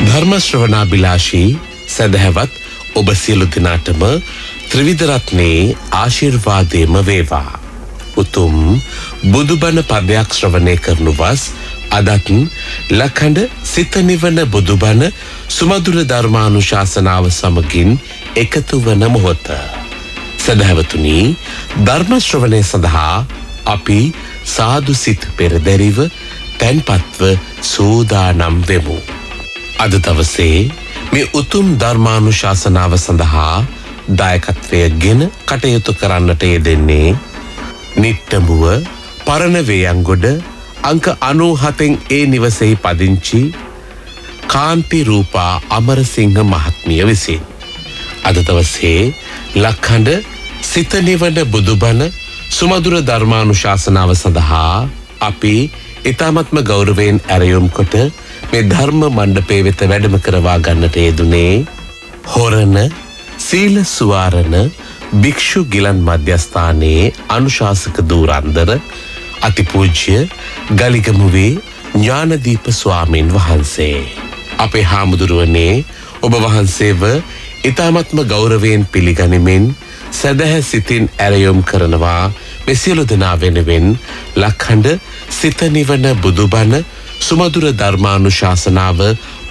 ධර්ම ශ්‍රවණාබිලාෂී සදහවත් ඔබ සියලු දෙනාටම ත්‍රිවිධ රත්නයේ ආශිර්වාදයම වේවා. උතුම් බුදුබණ පදයක් ශ්‍රවණය කරනු වස් අදත් ලඛඬ සිත නිවන බුදුබණ සුමధుර ධර්මානුශාසනාව සමගින් එකතු වන මොහොත. සදහවතුනි, ධර්ම ශ්‍රවණය සඳහා අපි සාදු සිත පෙරදැරිව තැන්පත්ව සූදානම් වෙමු. අද දවසේ මේ උතුම් ධර්මානුශාසනාව සඳහා දායකත්වය ගෙන කටයුතු කරන්නට යෙදෙන්නේ නිට්ටඹුව පරණ වේයන්ගොඩ අංක 97න් ඒ නිවසේහි පදිංචි කාන්ති රූපා අමරසිංහ මහත්මිය විසින්. අද දවසේ ලඛඬ සිත නිවන බුදුබණ සුමధుර ධර්මානුශාසනාව සඳහා අපි ඊ타මත්ම ගෞරවයෙන් ඇරයුම් කොට මේ ධර්ම මණ්ඩපයේ වෙත වැඩම කරවා ගන්නට යෙදුනේ හොරණ සීල සුවාරණ භික්ෂු ගිලන් මධ්‍යස්ථානයේ අනුශාසක ධූරන්දර අතිපූජ්‍ය ගලිගමුවේ ඥානදීප ස්වාමීන් වහන්සේ. අපේ හාමුදුරුවනේ ඔබ වහන්සේව ඊ타මත්ම ගෞරවයෙන් පිළිගනිමින් සදහ සිතින් ඇරයුම් කරනවා මේ සියලු දෙනා වෙනුවෙන් ලඛඬ සිත නිවන බුදුබණ සුමధుර ධර්මානුශාසනාව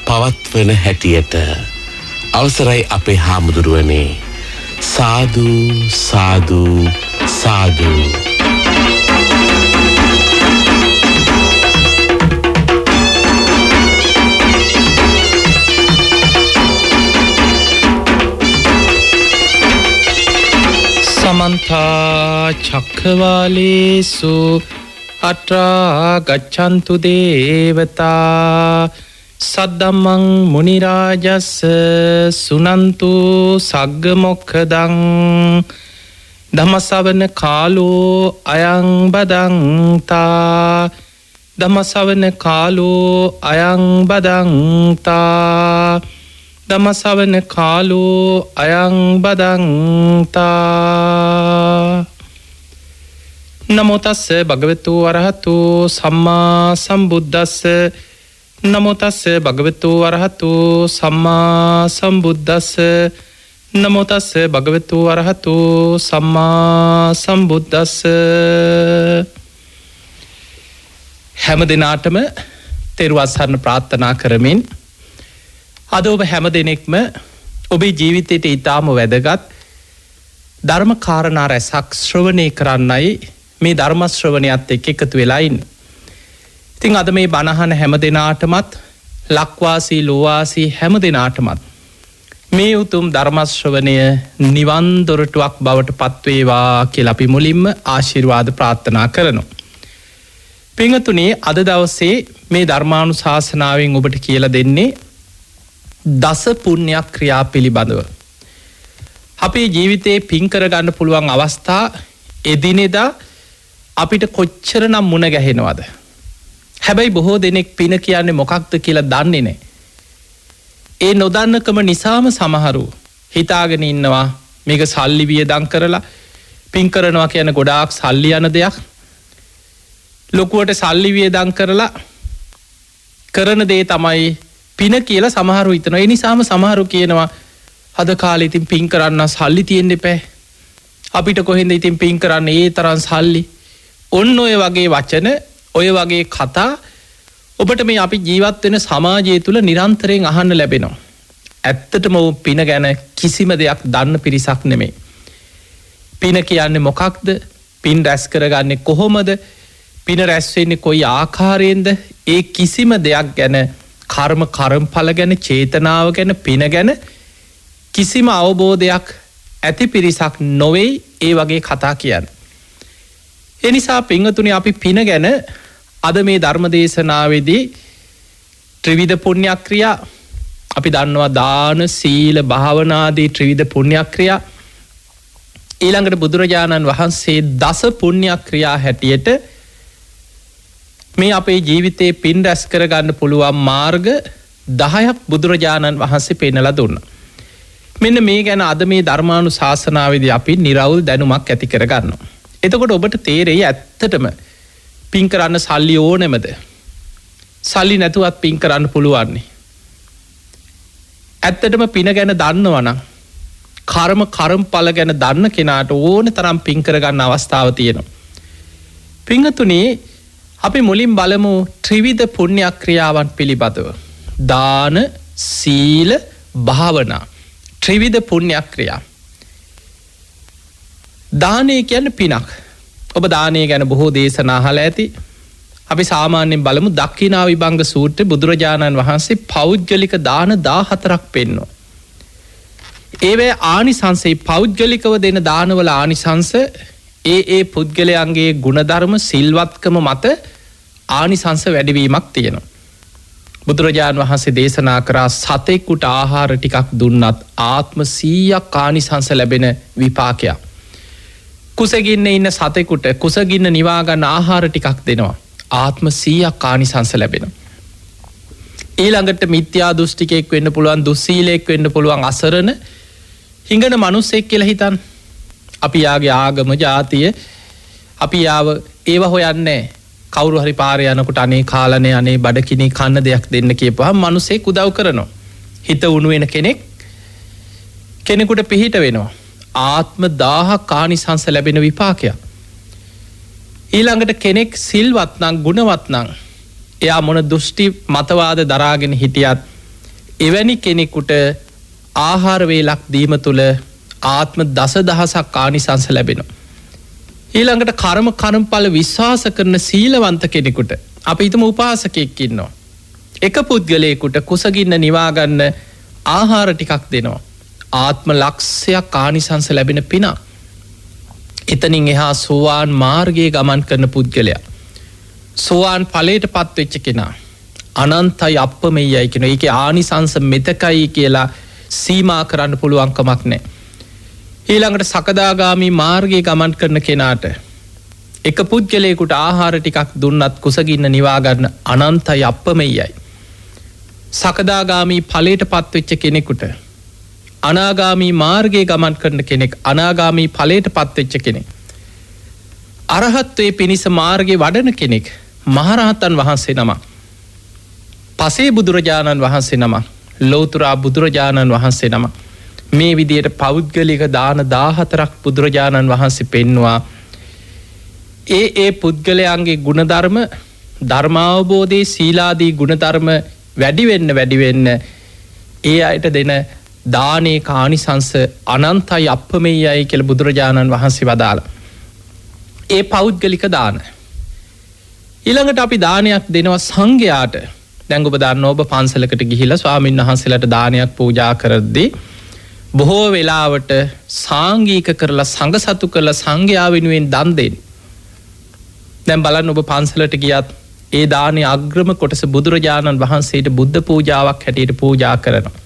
පවත්වන හැටියට අවසරයි අපේ හාමුදුරුවනේ. සාදු සාදු සාදු. සමන්තා චක්ඛවාලේසු අත්‍රා ගච්ඡන්තු දේවතා සද්දම්මං මුනි රාජස් සුනන්තු සග්ග මොක්ඛදං ධම්මසවන කාලෝ අයං බදන්තා ධම්මසවන කාලෝ අයං බදන්තා ධම්මසවන කාලෝ අයං බදන්තා. නමෝ තස්ස භගවතු අරහතු සම්මා සම්බුද්දස්ස නමෝ තස්ස භගවතු අරහතු සම්මා සම්බුද්දස්ස නමෝ තස්ස භගවතු අරහතු සම්මා සම්බුද්දස්ස. හැම දිනාටම තෙරුවන් සරණ ප්‍රාර්ථනා කරමින් අද ඔබ හැම දෙනෙක්ම ඔබේ ජීවිතයට ඊටාම වැදගත් ධර්ම කාරණා රැසක් ශ්‍රවණය කරන්නයි මේ ධර්ම ශ්‍රවණයත් එක්ක එකතු වෙලා ඉන්නේ. ඉතින් අද මේ බණහන හැම දෙනාටමත් ලක්වාසී ලෝවාසී හැම දෙනාටමත් මේ උතුම් ධර්ම ශ්‍රවණය නිවන් දොරටුවක් බවට පත්වේවා කියලා අපි මුලින්ම ආශිර්වාද ප්‍රාර්ථනා කරනවා. පින්වතුනි, අද දවසේ මේ ධර්මානුශාසනාවෙන් ඔබට කියලා දෙන්නේ දස පුණ්‍ය ක්‍රියා පිළිබඳව. අපේ ජීවිතේ පින් කරගන්න පුළුවන් අවස්ථා එදිනෙදා අපිට කොච්චරනම් මුණ ගැහෙනවද? හැබැයි බොහෝ දෙනෙක් පින කියන්නේ මොකක්ද කියලා දන්නේ නැහැ. ඒ නොදන්නකම නිසාම සමහරු හිතාගෙන ඉන්නවා මේක සල්ලි වියදම් කරලා පින් කරනවා කියන ගොඩාක් සල්ලි යන දෙයක්. ලොකුවට සල්ලි වියදම් කරලා කරන දේ තමයි පින කියලා සමහරු හිතනවා. ඒ නිසාම සමහරු කියනවා අද කාලේ ඉතින් පින් කරන්න සල්ලි තියෙන්න එපා. අපිට කොහෙන්ද ඉතින් පින් කරන්න ඒ තරම් සල්ලි. ඔන්න ඔය වගේ වචන, ඔය වගේ කතා ඔබට මේ අපි ජීවත් වෙන සමාජය තුල නිරන්තරයෙන් අහන්න ලැබෙනවා. ඇත්තටම පින ගැන කිසිම දෙයක් දන්න පිරිසක් නෙමෙයි. පින කියන්නේ මොකක්ද? පින් රැස් කරගන්නේ කොහොමද? පින රැස් වෙන්නේ කොයි ආකාරයෙන්ද? ඒ කිසිම දෙයක් ගැන කර්මඵල ගැන, චේතනාව ගැන, පින ගැන කිසිම අවබෝධයක් ඇති පිරිසක් නොවේ ඒ වගේ කතා කියන්නේ. ඒ නිසා පින්වතුනි, අපි පින ගැන අද මේ ධර්ම දේශනාවේදී ත්‍රිවිධ පුණ්‍ය ක්‍රියා අපි දන්නවා දාන, සීල, භාවනාදී ත්‍රිවිධ පුණ්‍ය ක්‍රියා. ඊළඟට බුදුරජාණන් වහන්සේ දස පුණ්‍ය ක්‍රියා හැටියට මේ අපේ ජීවිතේ පින් රැස් කරගන්න පුළුවන් මාර්ග 10ක් බුදුරජාණන් වහන්සේ පෙන්නලා දුන්නා. මෙන්න මේ ගැන අද මේ ධර්මානුශාසනාවේදී අපි නිරවුල් දැනුමක් ඇති කරගන්නවා. එතකොට ඔබට තේරෙයි ඇත්තටම පින් කරන්න සල්ලි ඕනෙමද? සල්ලි නැතුවත් පින් කරන්න පුළුවන්නේ. ඇත්තටම පින ගැන දන්නවනම් කර්මඵල ගැන දන්න කෙනාට ඕන තරම් පින් කරගන්න අවස්ථාව තියෙනවා. පින්තුනේ අපි මුලින් බලමු ත්‍රිවිධ පුණ්‍ය ක්‍රියාවන් පිළිබඳව. දාන, සීල, භාවනා. ත්‍රිවිධ පුණ්‍ය ක්‍රියා. දානය කියන්නේ පිනක්. ඔබ දානය ගැන බොහෝ දේශනා අහලා ඇති. අපි සාමාන්‍යයෙන් බලමු දක්ඛිනා විභංග සූත්‍රයේ බුදුරජාණන් වහන්සේ පෞද්ගලික දාන 14ක් පෙන්වනවා. ඒවේ ආනිසංසයි පෞද්ගලිකව දෙන දානවල ආනිසංස ඒ පුද්ගලයන්ගේ ගුණධර්ම සිල්වත්කම මත ආනිසංස වැඩිවීමක් තියෙනවා. බුදුරජාණන් වහන්සේ දේශනා කරා සතෙකුට ආහාර ටිකක් දුන්නත් ආත්ම 100ක් ආනිසංස ලැබෙන විපාකයක්. කුසගින්න ඉන්න සතෙකුට කුසගින්න නිවා ගන්න ආහාර ටිකක් දෙනවා. ආත්ම 100ක් ආනිසංස ලැබෙනවා. ඊළඟට මිත්‍යා දෘෂ්ටිකයෙක් වෙන්න පුළුවන්, දුස්සීලයෙක් වෙන්න පුළුවන්, අසරණ හිඟන මිනිසෙක් කියලා හිතන්න. අපි යාගේ ආගම ජාතිය අපි යාව ඒව හොයන්නේ. කවුරු හරි පාරේ යනකොට අනේ කාලනේ අනේ බඩකිනි කන්න දෙයක් දෙන්න කියපුවාම මිනිසෙක් උදව් කරනවා. හිත උණු වෙන කෙනෙකුට පිහිට වෙනවා. ආත්ම 1000ක් ආනිසංස ලැබෙන විපාකයක්. ඊළඟට කෙනෙක් සිල්වත් නම් ගුණවත් නම් එයා මොන දෘෂ්ටි මතවාද දරාගෙන හිටියත් එවැනි කෙනෙකුට ආහාර වේලක් දීම තුළ ආත්ම 10000ක් ආනිසංස ලැබෙනවා. ඊළඟට කර්මඵල විශ්වාස කරන සීලවන්ත කෙනෙකුට අපි හිතමු උපාසකෙක් ඉන්නවා. එක පුද්ගලයෙකුට කුසගින්න නිවා ගන්න ආහාර ටිකක් දෙනවා. ආත්ම ලක්ෂයක් ආනිසංස ලැබෙන පින. එතනින් එහා සෝවාන් මාර්ගයේ ගමන් කරන පුද්ගලයා සෝවාන් ඵලයට පත්වෙච්ච කෙනා අනන්තයි අප්පමෙයයි කියන ඒකේ ආනිසංස මෙතකයි කියලා සීමා කරන්න පුළුවන් කමක් නැහැ. ඊළඟට සකදාගාමි මාර්ගයේ ගමන් කරන කෙනාට එක පුද්ගලයෙකුට ආහාර ටිකක් දුන්නත් කුසගින්න නිවා ගන්න අනන්තයි අප්පමෙයයි. සකදාගාමි ඵලයට පත්වෙච්ච කෙනෙකුට අනාගාමි මාර්ගයේ ගමන් කරන කෙනෙක් අනාගාමි ඵලයට පත්වෙච්ච කෙනෙක් අරහත්ත්වයේ පිණිස මාර්ගයේ වඩන කෙනෙක් මහරහතන් වහන්සේ නම පසේ බුදුරජාණන් වහන්සේ නම ලෞතර බුදුරජාණන් වහන්සේ නම මේ විදියට පෞද්ගලික දාන 14ක් බුදුරජාණන් වහන්සේ පෙන්වුවා. ඒ පුද්ගලයන්ගේ ගුණධර්ම ධර්මාවබෝධයේ සීලාදී ගුණධර්ම වැඩි වෙන්න ඒ අයට දෙන දානේ කානිසංස අනන්තයි අප්පමෙයයි කියලා බුදුරජාණන් වහන්සේ වදාලා. ඒ පෞද්ගලික දාන. ඊළඟට අපි දානයක් දෙනවා සංඝයාට. දැන් ඔබ දන්නවා ඔබ පන්සලකට ගිහිලා ස්වාමීන් වහන්සේලාට දානයක් පූජා කරද්දී බොහෝ වෙලාවට සාංගික කරලා සංඝ සතු කරලා සංඝයා වෙනුවෙන් දන් දෙන්න. දැන් බලන්න ඔබ පන්සලට ගියත් ඒ දානේ අග්‍රම කොටස බුදුරජාණන් වහන්සේට බුද්ධ පූජාවක් හැටියට පූජා කරනවා.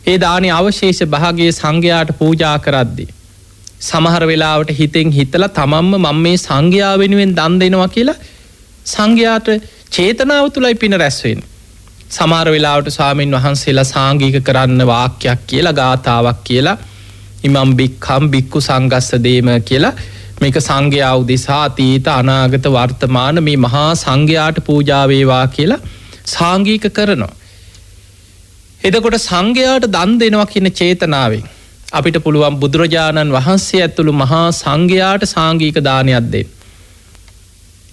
ඒ දානේ අවශේෂ භාගයේ සංඝයාට පූජා කරද්දී සමහර වෙලාවට හිතෙන් හිතලා තමන්ම මම මේ සංඝයා වෙනුවෙන් දන් දෙනවා කියලා සංඝයාට චේතනාව තුලයි පින රැස් වෙන්නේ. සමහර වෙලාවට ස්වාමින් වහන්සේලා සාංගික කරන්න වාක්‍යයක් කියලා ගාථාවක් කියලා ඉමම් බික්ඛම් බික්කු සංගස්ස දේම කියලා මේක සංඝයා උදෙසා අතීත අනාගත වර්තමාන මේ මහා සංඝයාට පූජා වේවා කියලා සාංගික කරනවා. එතකොට සංඝයාට දන් දෙනවා කියන චේතනාවෙන් අපිට පුළුවන් බුදුරජාණන් වහන්සේ ඇතුළු මහා සංඝයාට සාංගික දානයක් දෙන්න.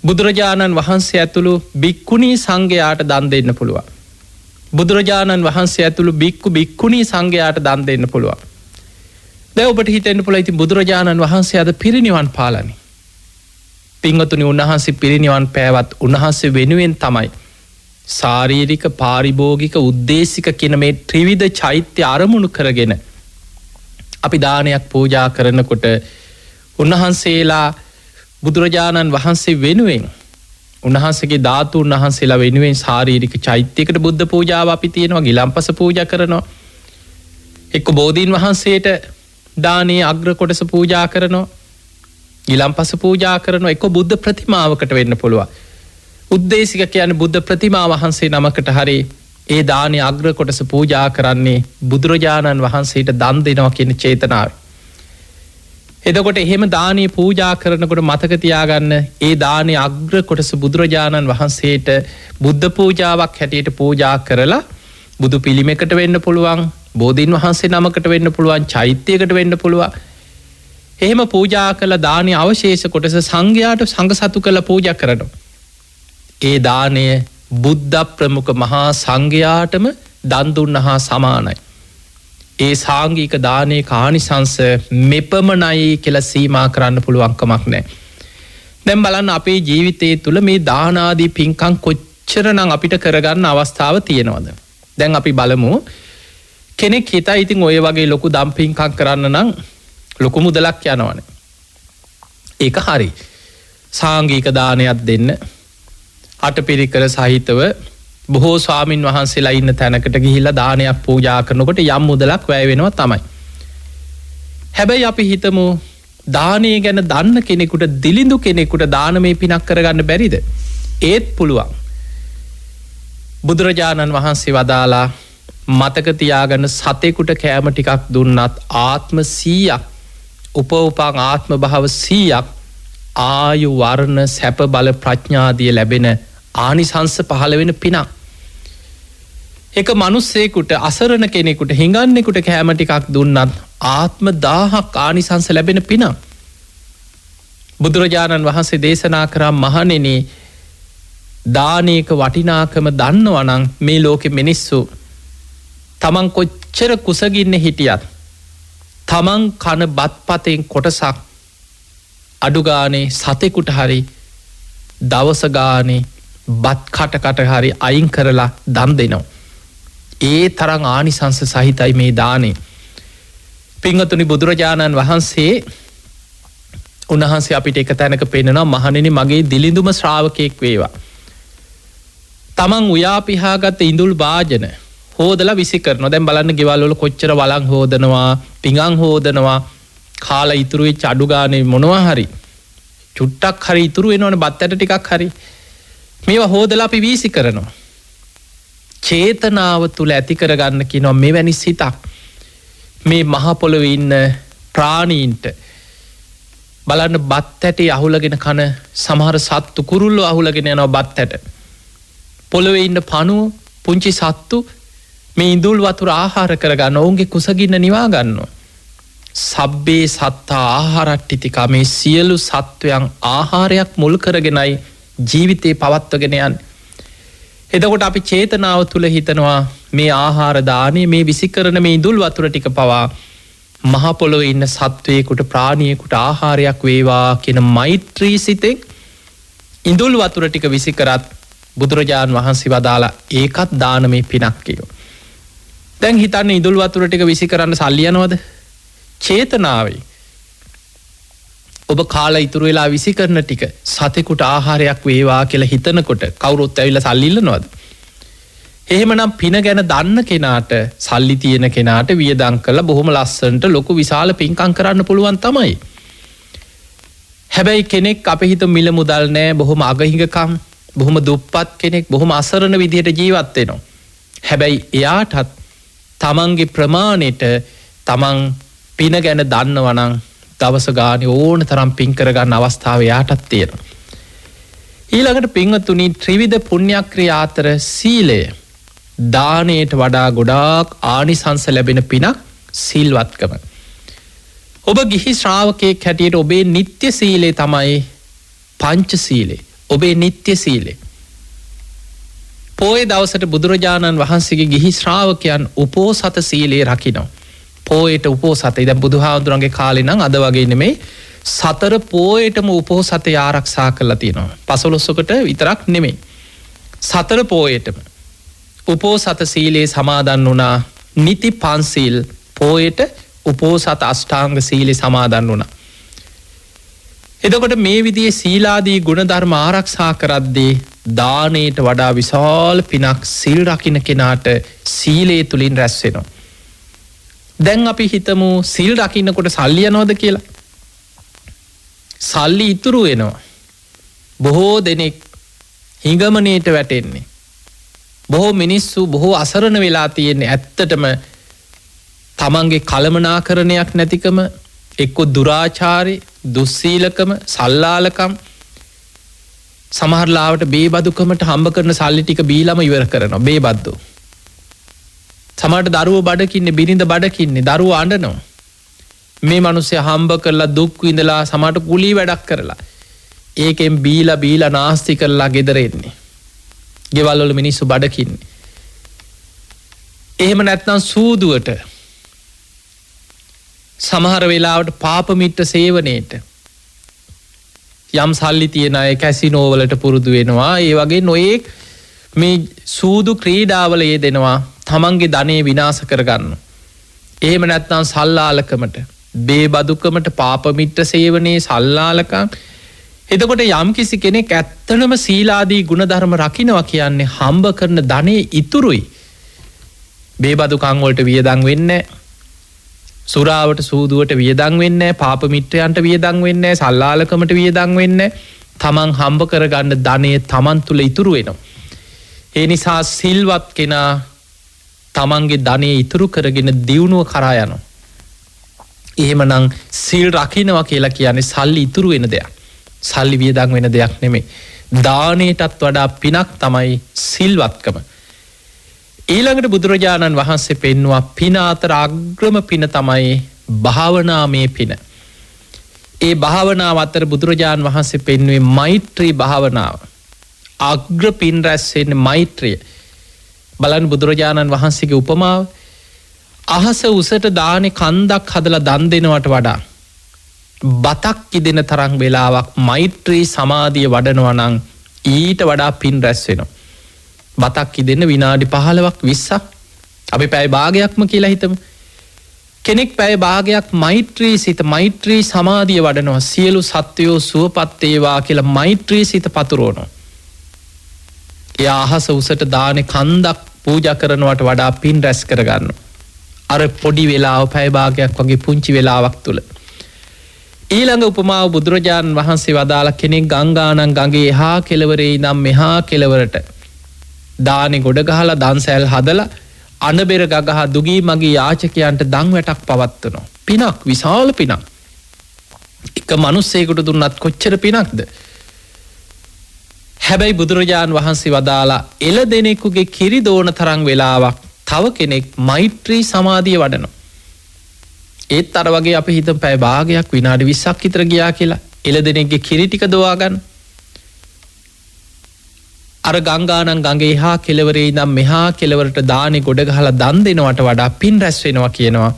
බුදුරජාණන් වහන්සේ ඇතුළු බික්කුණී සංඝයාට දන් දෙන්න පුළුවන්. බුදුරජාණන් වහන්සේ ඇතුළු බික්කු බික්කුණී සංඝයාට දන් දෙන්න පුළුවන්. දැන් ඔබට හිතෙන්න පුළුවන් ඉතින් බුදුරජාණන් වහන්සේ අද පිරිනිවන් පාලානේ. පින්වතුනි උන්වහන්සේ පිරිනිවන් පෑවත් උන්වහන්සේ වෙනුවෙන් තමයි ශාරීරික පාරිභෝගික උද්දේශික කියන මේ ත්‍රිවිධ චෛත්‍ය අරමුණු කරගෙන අපි දානයක් පූජා කරනකොට උන්වහන්සේලා බුදුරජාණන් වහන්සේ වෙනුවෙන් උන්වහන්සේගේ ධාතුන් වහන්සේලා වෙනුවෙන් ශාරීරික චෛත්‍යයකට බුද්ධ පූජාව අපි තියෙනවා ගිලම්පස පූජා කරනවා. එක්ක බෝධීන් වහන්සේට දානයේ අග්‍ර කොටස පූජා කරනවා. ගිලම්පස පූජා කරනවා. එක්ක බුද්ධ ප්‍රතිමාවකට වෙන්න පුළුවන්. උද්දේශික කියන්නේ බුද්ධ ප්‍රතිමා වහන්සේ නමකට හරි ඒ දානයේ අග්‍ර කොටස පූජා කරන්නේ බුදුරජාණන් වහන්සේට දන් දෙනවා කියන චේතනාව. එතකොට එහෙම දානය පූජා කරනකොට මතක තියාගන්න ඒ දානය අග්‍ර කොටස බුදුරජාණන් වහන්සේට බුද්ධ පූජාවක් හැටියට පූජා කරලා බුදු පිළිමයකට වෙන්න පුළුවන්, බෝධීන් වහන්සේ නමකට වෙන්න පුළුවන්, චෛත්‍යයකට වෙන්න පුළුවන්. එහෙම පූජා කළ දානය අවශේෂ කොටස සංඝයාට සංඝ සතු කළ පූජා කරනවා. ඒ දානය බුද්ධ ප්‍රමුඛ මහා සංඝයාටම දන් දුන්නා සමානයි. ඒ සාංගික දානයේ කානිසංස මෙපමණයි කියලා සීමා කරන්න පුළුවන් කමක් නැහැ. දැන් බලන්න අපේ ජීවිතයේ තුල මේ දාන ආදී පින්කම් කොච්චරනම් අපිට කරගන්න අවස්ථාව තියෙනවද? දැන් අපි බලමු කෙනෙක් හිතා ඉතින් ඔය වගේ ලොකු දම් පින්කම් කරන්න නම් ලොකු මුදලක් යනවනේ. ඒක හරි. සාංගික දානයක් දෙන්න අටපිරිකර සහිතව බොහෝ ස්වාමින් වහන්සේලා ඉන්න තැනකට ගිහිල්ලා දානයක් පූජා කරනකොට යම් මුදලක් වැය වෙනවා තමයි. හැබැයි අපි හිතමු දානය ගැන දන්න කෙනෙකුට, දිලිඳු කෙනෙකුට දානමය පිනක් කරගන්න බැරිද? ඒත් පුළුවන්. බුදුරජාණන් වහන්සේ වදාලා මතක තියාගන්න සතෙකුට කෑම ටිකක් දුන්නත් ආත්ම 100ක් උපෝපං ආත්ම භාව 100ක් ආයු වර්ණ සැප බල ප්‍රඥාදිය ලැබෙන ආනිසංස පහළ වෙන පිනක්. එක මනුස්සයෙකුට, අසරණ කෙනෙකුට, හිඟන්නෙකුට කෑම ටිකක් දුන්නත් ආත්ම 1000ක් ආනිසංස ලැබෙන පිනක්. බුදුරජාණන් වහන්සේ දේශනා කරා මහණෙනි, දානයක වටිනාකම දන්නවනම් මේ ලෝකෙ මිනිස්සු තමන් කොච්චර කුසගින්න හිටියත් තමන් කන බත්පතෙන් කොටසක් අඩු ගානේ සතෙකුට හරි දවස ගානේ බත් කටකට හරි අයින් කරලා දන් දෙනවා. ඒ තරම් ආනිසංස සහිතයි මේ දානේ. පින්වතුනි, බුදුරජාණන් වහන්සේ උන්වහන්සේ අපිට එක තැනක පෙන්නනවා මහණෙනි මගේ දිලිඳුම ශ්‍රාවකෙක් වේවා. තමන් උයා පිහාගත් ඉඳුල් වාජන හෝදලා විසි කරනවා. දැන් බලන්න ගෙවල් වල කොච්චර වලං හෝදනවා, පිඟන් හෝදනවා, කාලා ඉතුරු වෙච්ච අඩු ගානේ මොනවා හරි චුට්ටක් හරි ඉතුරු වෙනවනේ, බත් ඇට ටිකක් හරි. මේවා හෝදලා අපි වීසි කරනවා. චේතනාව තුල ඇති කරගන්න කියනවා මෙවැනි සිතක් මේ මහ පොළොවේ ඉන්න ප්‍රාණීන්ට. බලන්න බත් ඇටේ අහුලගෙන කන සමහර සත්තු, කුරුල්ලෝ අහුලගෙන යනවා බත් ඇට. පොළොවේ ඉන්න පණුව, පුංචි සත්තු මේ ඉඳුල් වතුර ආහාර කරගන්න, ඔවුන්ගේ කුසගින්න නිවා ගන්නවා. සබ්බේ සත්තා ආහාරට්ටිතිකා, මේ සියලු සත්වයන් ආහාරයක් මුල් කරගෙනයි ජීවිතේ පවත්වගෙන යන්නේ. එතකොට අපි චේතනාව තුල හිතනවා මේ ආහාර දානේ, මේ විසි කරන මේ ඉඳුල් වතුර ටික පවා මහ පොළොවේ ඉන්න සත්වයකට, ප්‍රාණියෙකුට ආහාරයක් වේවා කියන මෛත්‍රී සිතෙන් ඉඳුල් වතුර ටික විසි කරත් බුදුරජාණන් වහන්සේ වදාලා ඒකත් දානමය පිනක් කියනවා. දැන් හිතන්න ඉඳුල් වතුර ටික විසි කරන්න සල්ලි යනවද? චේතනාවයි. ඔබ කාලා ඉතුරු වෙලා විසි කරන ටික සතෙකුට ආහාරයක් වේවා කියලා හිතනකොට කවුරුත් ඇවිල්ලා සල්ලි ඉල්ලනවද? එහෙමනම් පින ගැන දන්න කෙනාට, සල්ලි තියෙන කෙනාට වියදම් කරලා බොහොම ලස්සනට ලොකු විශාල පින්කම් කරන්න පුළුවන් තමයි. හැබැයි කෙනෙක් අපේ හිත මිල මුදල් නැහැ, බොහොම අගහිඟකම්, බොහොම දුප්පත් කෙනෙක්, බොහොම අසරණ විදිහට ජීවත් වෙනවා. හැබැයි එයාටත් තමන්ගේ ප්‍රමාණයට තමන් පින ගැන දන්නවනම් දවස ගානේ ඕන තරම් පින් කරගන්න අවස්ථාව යාටත් තියෙනවා. ඊළඟට පින්වතුනි, ත්‍රිවිධ පුණ්‍යක්‍රියා අතර සීලය දානයට වඩා ගොඩාක් ආනිසංස ලැබෙන පිනක් සිල්වත්කම. ඔබ ගිහි ශ්‍රාවකයෙක් හැටියට ඔබේ නිත්‍ය සීලය තමයි පංච සීලය. ඔබේ නිත්‍ය සීලය. පොයේ දවසට බුදුරජාණන් වහන්සේගේ ගිහි ශ්‍රාවකයන් උපෝසත සීලය රකිනවා. පෝයට උපෝසතයි. දැන් බුදුහාමුදුරන්ගේ කාලේ නම් අද වගේ නෙමෙයි, සතර පෝයටම උපෝසතය ආරක්ෂා කරලා තියෙනවා. පසළොස්වකට විතරක් නෙමෙයි, සතර පෝයටම උපෝසත සීලේ සමාදන් වුණා. නිති පන්සිල් පෝයට උපෝසත අෂ්ටාංග සීලේ සමාදන් වුණා. එතකොට මේ විදිහේ සීලාදී ගුණධර්ම ආරක්ෂා කරද්දී දානයට වඩා විශාල පිනක් සිල් රකින්න කෙනාට සීලේ තුලින් රැස් වෙනවා. දැන් අපි හිතමු සිල් රකින්නකොට සල්ලි යනවද කියලා. සල්ලි ඉතුරු වෙනවා. බොහෝ දෙනෙක් හිඟමනයට වැටෙන්නේ. බොහෝ මිනිස්සු බොහෝ අසරණ වෙලා තියෙන්නේ ඇත්තටම තමන්ගේ කළමනාකරණයක් නැතිකම, එක්ක දුරාචාරය, දුස්සීලකම, සල්ලාලකම්, සමහරලාවට බේබදුකමට හම්බ කරන සල්ලි ටික බීලම ඉවර කරනවා. බේබද්දෝ. සමහරට දරුවෝ බඩකින්නේ, බිරිඳ බඩකින්නේ, දරුවෝ අඬනවා. මේ මිනිස්සු හම්බ කරලා දුක් විඳලා සමහරට කුලී වැඩක් කරලා ඒකෙන් බීලා නාස්ති කරලා ගෙදර එන්නේ. ගෙවල් වල මිනිස්සු බඩකින්නේ. එහෙම නැත්නම් සූදුවට, සමහර වෙලාවට පාප මිත්‍ර සේවනයේට යම් සල්ලි තියන අය කැසිනෝ වලට පුරුදු වෙනවා. ඒ වගේ නොයෙක් මේ සූදු ක්‍රීඩාවල යෙදෙනවා තමන්ගේ ධනෙ විනාශ කරගන්න. එහෙම නැත්නම් සල්ලාලකමට, බේබදුකමට, පාප මිත්‍ර සේවනයේ සල්ලාලකම්. එතකොට යම් කිසි කෙනෙක් ඇත්තනම සීලාදී ගුණධර්ම රකින්නවා කියන්නේ හම්බ කරන ධනෙ ඉතුරුයි. බේබදුකම් වලට වියදම් වෙන්නේ නැහැ. සුරාවට, සූදුවට වියදම් වෙන්නේ නැහැ. පාප මිත්‍රයන්ට වියදම් වෙන්නේ නැහැ. සල්ලාලකමට වියදම් වෙන්නේ නැහැ. තමන් හම්බ කරගන්න ධනෙ තමන් තුල ඉතුරු වෙනවා. ඒ නිසා සිල්වත් කෙනා තමන්ගේ ධනෙ ඉතුරු කරගෙන දියුණුව කරා යනවා. එහෙමනම් සිල් රකින්නවා කියලා කියන්නේ සල්ලි ඉතුරු වෙන දෙයක්. සල්ලි වියදම් වෙන දෙයක් නෙමෙයි. දානයටත් වඩා පිනක් තමයි සිල්වත්කම. ඊළඟට බුදුරජාණන් වහන්සේ පෙන්වුවා පින අතර අග්‍රම පින තමයි භාවනාමය පින. ඒ භාවනාව අතර බුදුරජාණන් වහන්සේ පෙන්වුවේ මෛත්‍රී භාවනාව. අග්‍ර පින් රැස් වෙන්නේ මෛත්‍රිය. බලන්න බුදුරජාණන් වහන්සේගේ උපමාව. අහස උසට දානේ කන්දක් හදලා දන් දෙනවට වඩා බතක් කිදෙන තරම් වෙලාවක් මෛත්‍රී සමාධිය වඩනවා නම් ඊට වඩා පින් රැස් වෙනවා. බතක් කිදෙන්න විනාඩි 15ක් 20ක් අපි පැය භාගයක්ම කියලා හිතමු. කෙනෙක් පැය භාගයක් මෛත්‍රී සිත, මෛත්‍රී සමාධිය වඩනවා. සියලු සත්වයෝ සුවපත් වේවා කියලා මෛත්‍රී සිත පතුරවනවා. එයා අහස උසට දානේ කන්දක් පූජා කරනවට වඩා පින් රැස් කරගන්නවා. අර පොඩි වෙලාව පැය භාගයක් වගේ පුංචි වෙලාවක් තුල. ඊළඟ උපමාව බුදුරජාණන් වහන්සේ වදාළ කෙනෙක් ගංගානම් ගඟේ එහා කෙළවරේ ඉඳන් මෙහා කෙළවරට දානේ ගොඩ ගහලා දන්සැල් හදලා අනබෙර ගගහ දුගී මගී යාචකයන්ට දන් වැටක් පවත්වනවා. පිනක්, විශාල පිනක්. එක මිනිස්සෙකුට දුන්නත් කොච්චර පිනක්ද? හැබැයි බුදුරජාණන් වහන්සේ වදාලා එළදෙනෙකුගේ කිරි දෝන තරම් වෙලාවක් තව කෙනෙක් මෛත්‍රී සමාධිය වඩනවා. ඒත් අර වගේ අපි හිතමු පැය භාගයක් විනාඩි 20ක් විතර ගියා කියලා. එළදෙනෙක්ගේ කිරි ටික දොවා ගන්න. අර ගංගානම් ගඟේ එහා කෙළවරේ ඉඳන් මෙහා කෙළවරට දානේ ගොඩ ගහලා දන් දෙනවට වඩා පින් රැස් වෙනවා කියනවා.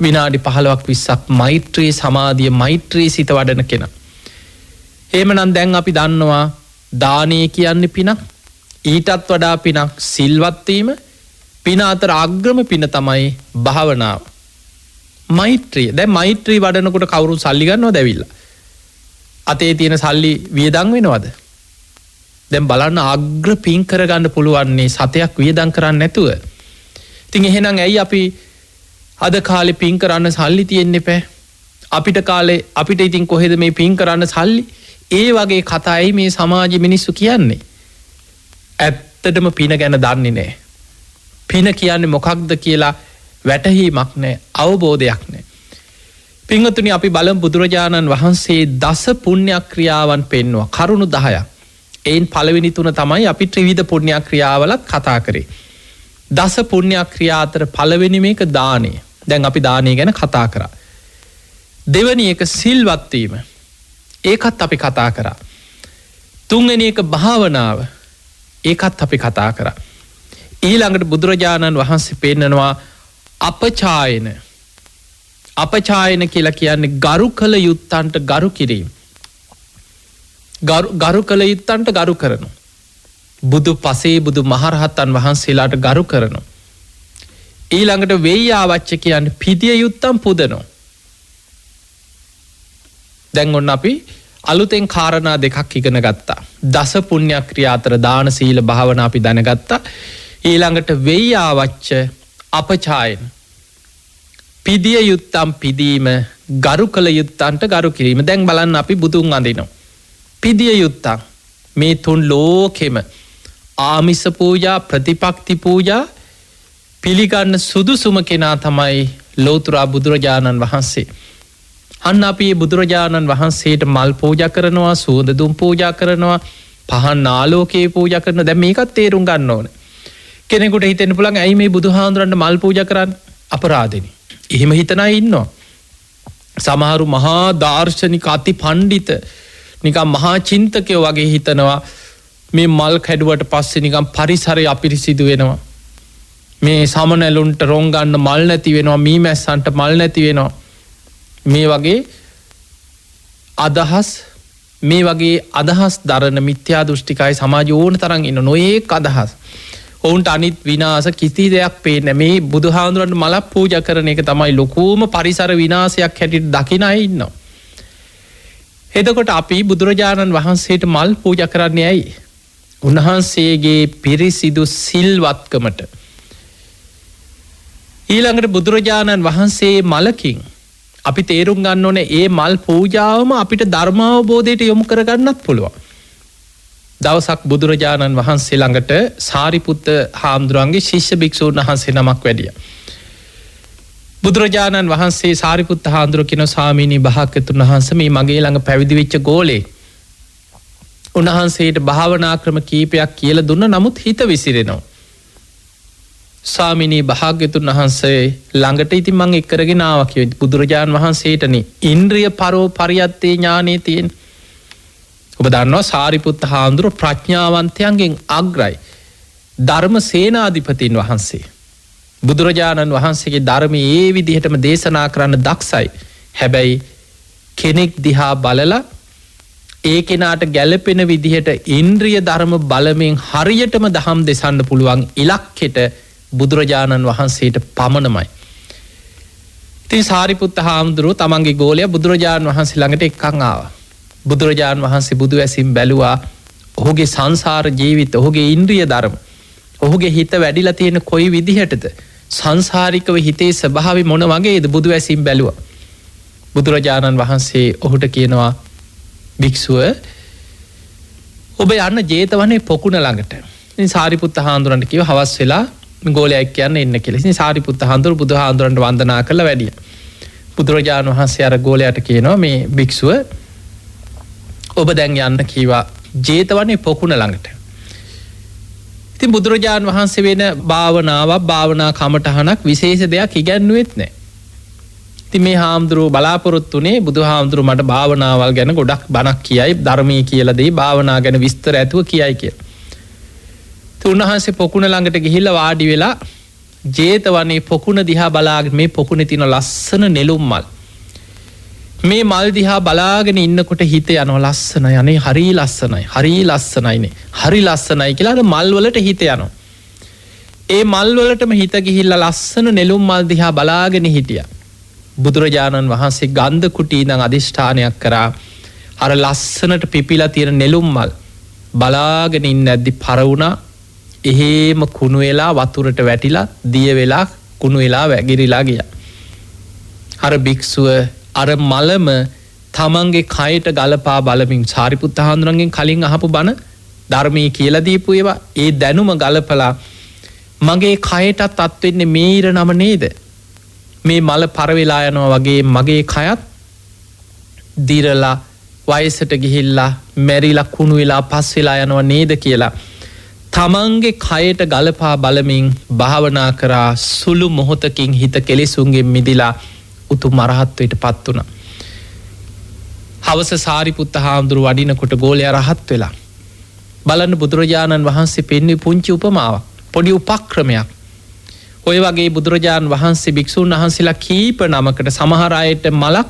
විනාඩි 15ක් 20ක් මෛත්‍රී සමාධිය, මෛත්‍රී සිත වඩන කෙනා. එහෙමනම් දැන් අපි දන්නවා දානේ කියන්නේ පිනක්. ඊටත් වඩා පිනක් සිල්වත් වීම. පින අතර අග්‍රම පින තමයි භාවනාව. මෛත්‍රිය. දැන් මෛත්‍රී වඩනකොට කවුරු සල්ලි ගන්නවද ඇවිල්ලා? අතේ තියෙන සල්ලි වියදම් වෙනවද? දැන් බලන්න අග්‍ර පින් කරගන්න පුළුවන්නේ සතයක් වියදම් කරන්නේ නැතුව. ඉතින් එහෙනම් ඇයි අපි අද කාලේ පින් කරන්න සල්ලි තියෙන්නේ නැහැ? අපිට ඉතින් කොහෙද මේ පින් කරන්න සල්ලි? ඒ වගේ කතායි මේ සමාජයේ මිනිස්සු කියන්නේ. ඇත්තටම පින ගැන දන්නේ නැහැ. පින කියන්නේ මොකක්ද කියලා වැටහීමක් නැහැ, අවබෝධයක් නැහැ. පින්වතුනි, අපි බලමු බුදුරජාණන් වහන්සේ දස පුණ්‍ය ක්‍රියාවන් පෙන්වුවා. කරුණු 10ක්. එයින් පළවෙනි තුන තමයි අපි ත්‍රිවිධ පුණ්‍ය ක්‍රියාවලත් කතා කරේ. දස පුණ්‍ය ක්‍රියා අතර පළවෙනි මේක දානය. දැන් අපි දානය ගැන කතා කරා. දෙවෙනි එක සිල්වත් වීම. ඒකත් අපි කතා කරා. තුන්වෙනි එක භාවනාව. ඒකත් අපි කතා කරා. ඊළඟට බුදුරජාණන් වහන්සේ පෙන්නනවා අපචායන. අපචායන කියලා කියන්නේ ගරු කළ යුත්තන්ට ගරු කිරීම. ගරු කළ යුත්තන්ට ගරු කරනවා. බුදු පසේ බුදු මහරහතන් වහන්සේලාට ගරු කරනවා. ඊළඟට වෙය්‍යාවච්ච කියන්නේ පිදිය යුත්තන් පුදනවා. දැන් ඔන්න අපි අලුතෙන් කාරණා දෙකක් ඉගෙන ගත්තා. දස පුණ්‍ය ක්‍රියා අතර දාන, සීල, භාවනා අපි දැනගත්තා. ඊළඟට වෙය්‍යාවච්ච, අපචායන. පිදිය යුත්තන් පිදීම, ගරු කළ යුත්තන්ට ගරු කිරීම. දැන් බලන්න අපි බුදුන් අඳිනවා. පිදිය යුත්තන් මේ තුන් ලෝකෙම ආමිස පූජා, ප්‍රතිපක්ති පූජා පිළිගන්න සුදුසුම කෙනා තමයි ලෝතුරා බුදුරජාණන් වහන්සේ. අන්න අපි බුදුරජාණන් වහන්සේට මල් පූජා කරනවා, සුවඳ දුම් පූජා කරනවා, පහන් ආලෝකයේ පූජා කරනවා. දැන් මේකත් තේරුම් ගන්න ඕනේ. කෙනෙකුට හිතෙන්න පුළුවන් ඇයි මේ බුදුහාඳුරන්ට මල් පූජා කරන්නේ? අපරාධෙනි. එහෙම හිතන අය ඉන්නවා. සමහරු මහා දාර්ශනික අති පණ්ඩිත නිකම් මහා චින්තකයෝ වගේ හිතනවා මේ මල් කැඩුවට පස්සේ නිකම් පරිසරය අපිරිසිදු වෙනවා. මේ සමනැලුන්ට රොන් ගන්න මල් නැති වෙනවා, මීමැස්සන්ට මල් නැති වෙනවා. මේ වගේ අදහස් දරන මිත්‍යා දෘෂ්ටිකයි සමාජ ඕන තරම් ඉන්න නොඒක් අදහස්. ඔවුන්ට අනිත් විනාශ කිසි දෙයක් පේන්නේ මේ බුදුහාඳුරන්ට මලක් පූජා කරන එක තමයි ලොකුම පරිසර විනාශයක් හැටියට දකින අය ඉන්නවා. එතකොට අපි බුදුරජාණන් වහන්සේට මල් පූජා කරන්නේ ඇයි? උන්වහන්සේගේ පිරිසිදු සිල්වත්කමට. ඊළඟට බුදුරජාණන් වහන්සේ මලකින් අපි තේරුම් ගන්න ඕනේ ඒ මල් පූජාවම අපිට ධර්මාවබෝධයට යොමු කරගන්නත් පුළුවන්. දවසක් බුදුරජාණන් වහන්සේ ළඟට සාරිපුත්ත හාමුදුරුවන්ගේ ශිෂ්‍ය භික්ෂූන් වහන්සේ නමක් වැඩියා. බුදුරජාණන් වහන්සේ සාරිපුත්ත හාමුදුරුවෝ කියන ස්වාමීනි භාග්‍යවතුන් වහන්සේ මේ මගේ ළඟ පැවිදි වෙච්ච ගෝලෙක්. උන්වහන්සේට භාවනා ක්‍රම කීපයක් කියලා දුන්න, නමුත් හිත විසිරෙනවා. ස්වාමිනී භාග්‍යවතුන් වහන්සේ ළඟට ඉතින් මං එක්කරගෙන ආවා කියලා. බුදුරජාණන් වහන්සේටනේ ඉන්ද්‍රිය පරෝ පරියත්තේ ඥානෙ තියෙන. ඔබ දන්නවා සාරිපුත්ත හාමුදුරුවෝ ප්‍රඥාවන්තයන්ගෙන් අග්‍රයි. ධර්ම සේනාධිපතින් වහන්සේ. බුදුරජාණන් වහන්සේගේ ධර්මයේ ඒ විදිහටම දේශනා කරන්න දක්ෂයි. හැබැයි කෙනෙක් දිහා බලලා ඒ කෙනාට ගැළපෙන විදිහට ඉන්ද්‍රිය ධර්ම බලමින් හරියටම දහම් දෙසන්න පුළුවන් ඉලක්කෙට බුදුරජාණන් වහන්සේට පමණමයි. ඉතින් සාරිපුත්ත හාමුදුරුවෝ තමන්ගේ ගෝලයා බුදුරජාණන් වහන්සේ ළඟට එක්කන් ආවා. බුදුරජාණන් වහන්සේ බුදු ඇසින් බැලුවා ඔහුගේ සංසාර ජීවිත, ඔහුගේ ඉන්ද්‍රිය ධර්ම, ඔහුගේ හිත වැඩිලා තියෙන කොයි විදිහටද, සංසාරිකව හිතේ ස්වභාවය මොන වගේද බුදු ඇසින් බැලුවා. බුදුරජාණන් වහන්සේ ඔහුට කියනවා භික්ෂුව ඔබ යන්න ජේතවනේ පොකුණ ළඟට. ඉතින් සාරිපුත්ත හාමුදුරන්ට කිව්වා හවස් වෙලා ගෝලයා එක්ක යන්න එන්න කියලා. ඉතින් සාරිපුත්ත හාමුදුරුවෝ බුදුහාමුදුරන්ට වන්දනා කරලා වැඩියා. බුදුරජාණන් වහන්සේ අර ගෝලයාට කියනවා මේ භික්ෂුව ඔබ දැන් යන්න කීවා ජේතවනේ පොකුණ ළඟට. ඉතින් බුදුරජාණන් වහන්සේ වෙන භාවනා කමටහනක් විශේෂ දෙයක් ඉගැන්නුවෙත් නැහැ. ඉතින් මේ හාමුදුරුවෝ බලාපොරොත්තු වුණේ බුදුහාමුදුරුවෝ මට භාවනාවල් ගැන ගොඩක් බණක් කියයි, ධර්මයේ කියලා දෙයි, භාවනා ගැන විස්තර ඇතුව කියයි කියලා. ඉතින් උන්වහන්සේ පොකුණ ළඟට ගිහිල්ලා වාඩි වෙලා ජේතවනේ පොකුණ දිහා බලාගෙන මේ පොකුණේ තියෙන ලස්සන නෙළුම් මල්, මේ මල් දිහා බලාගෙන ඉන්නකොට හිත යනවා ලස්සනයි, අනේ හරි ලස්සනයි, හරි ලස්සනයිනේ, හරි ලස්සනයි කියලා අර මල් වලට හිත යනවා. ඒ මල් වලටම හිත ගිහිල්ලා ලස්සන නෙළුම් මල් දිහා බලාගෙන හිටියා. බුදුරජාණන් වහන්සේ ගන්ධ කුටි ඉඳන් අදිෂ්ඨානයක් කරා අර ලස්සනට පිපිලා තියෙන නෙළුම් මල් බලාගෙන ඉන්න ඇද්දි පර වුණා. එහෙම කුණු වෙලා වතුරට වැටිලා දිය වෙලා කුණු වෙලා වැగిරිලා ගියා. අර භික්ෂුව අර මලම තමන්ගේ කයට ගලපා බලමින් සාරිපුත්ත හාමුදුරන්ගෙන් කලින් අහපු බණ ධර්මයේ කියලා දීපු ඒවා ඒ දැනුම ගලපලා මගේ කයටත් අත් වෙන්නේ මේ ඉර නම නේද? මේ මල පර වෙලා යනවා වගේ මගේ කයත් දිරලා වයසට ගිහිල්ලා මැරිලා කුණු වෙලා පස් වෙලා යනවා නේද කියලා තමන්ගේ කයට ගලපා බලමින් භාවනා කරා. සුළු මොහොතකින් හිත කෙලෙසුන්ගෙන් මිදිලා උතුම් අරහත්වයට පත් වුණා. හවස සාරිපුත්ත හාමුදුරුවෝ වඩිනකොට ගෝලයා රහත් වෙලා. බලන්න බුදුරජාණන් වහන්සේ පෙන්වපු පුංචි උපමාවක්, පොඩි උපක්‍රමයක්. ඔය වගේ බුදුරජාණන් වහන්සේ භික්ෂුන් වහන්සේලා කීප නමකට සමහර අයට මලක්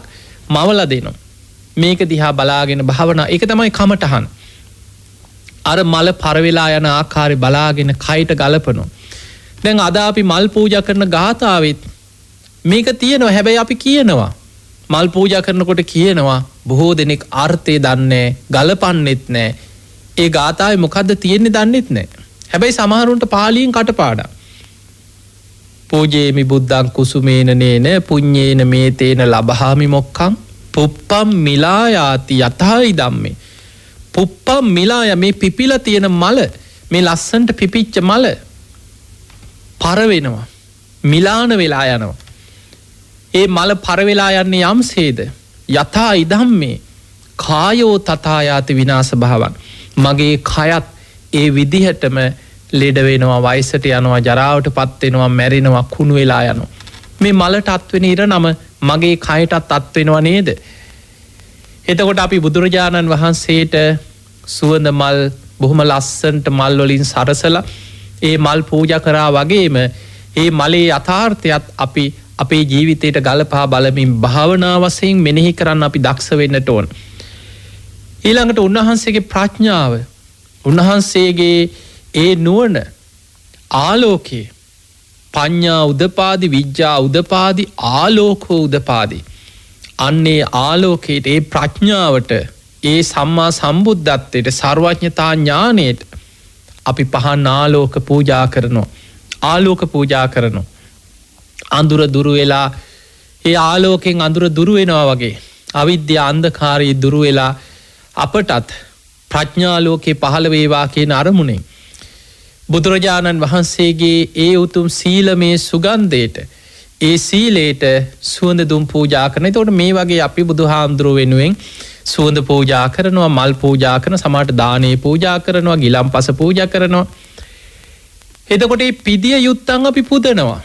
මවලා දෙනවා. මේක දිහා බලාගෙන භාවනා, ඒක තමයි කමටහන්. අර මල පර වෙලා යන ආකාරය බලාගෙන කයට ගලපනවා. දැන් අද අපි මල් පූජා කරන ගාථාවෙත් මේක තියෙනවා. හැබැයි අපි කියනවා මල් පූජා කරනකොට කියනවා බොහෝ දෙනෙක් අර්ථය දන්නේ ගලපන්නෙත් නෑ. ඒ ගාථාවේ මොකද්ද තියෙන්නේ දන්නෙත් නෑ. හැබැයි සමහරුන්ට පාලියෙන් කටපාඩම්. පූජේමි බුද්ධං කුසුමේන නේන පුඤ්ඤේන මේතේන ලබහාමි මොක්ඛං පුප්පම් මිලායාති යතයි ධම්මේ. පුප්පම් මිලාය, මේ පිපිලා තියෙන මල, මේ ලස්සන්ට පිපිච්ච මල පර වෙනවා, මිලාන වෙලා යනවා. ඒ මල පර වෙලා යන්නේ යම්සේද යථා ඉදම්මේ කායෝ තථායාති විනාශ භාවං. මගේ කයත් ඒ විදිහටම ලෙඩ වෙනවා, වයසට යනවා, ජරාවට පත් වෙනවා, මැරෙනවා, කුණු වෙලා යනවා. මේ මලට අත් වෙන ඉරණම මගේ කයටත් අත් වෙනවා නේද? එතකොට අපි බුදුරජාණන් වහන්සේට සුවඳ මල් බොහොම ලස්සනට මල් වලින් සරසලා ඒ මල් පූජා කරා වගේම ඒ මලේ යථාර්ථයත් අපි අපේ ජීවිතයට ගලපා බලමින් භාවනා වශයෙන් මෙනෙහි කරන්න අපි දක්ෂ වෙන්නට ඕන. ඊළඟට උන්වහන්සේගේ ප්‍රඥාව, උන්වහන්සේගේ ඒ නුවණ, ආලෝකයේ පඤ්ඤා උදපාදි, විඥා උදපාදි, ආලෝකෝ උදපාදි. අන්නේ ආලෝකයට, ඒ ප්‍රඥාවට, ඒ සම්මා සම්බුද්ධත්වයට, සර්වඥතා ඥානයට අපි පහන් ආලෝක පූජා කරනවා. ආලෝක පූජා කරනවා. අඳුර දුරු වෙලා ඒ ආලෝකයෙන් අඳුර දුරු වෙනවා වගේ අවිද්‍යා අන්ධකාරය දුරු වෙලා අපටත් ප්‍රඥාලෝකේ පහළ වේවා කියන අරමුණෙන් බුදුරජාණන් වහන්සේගේ ඒ උතුම් සීලමය සුගන්ධයට, ඒ සීලයට සුවඳ දුම් පූජා කරන. එතකොට මේ වගේ අපි බුදුහාමුදුරුවෝ වෙනුවෙන් සුවඳ පූජා කරනවා, මල් පූජා කරන, සමහරට දානේ පූජා කරනවා, ගිලම්පස පූජා කරනවා. එතකොට මේ පිදිය යුත්තන් අපි පුදනවා.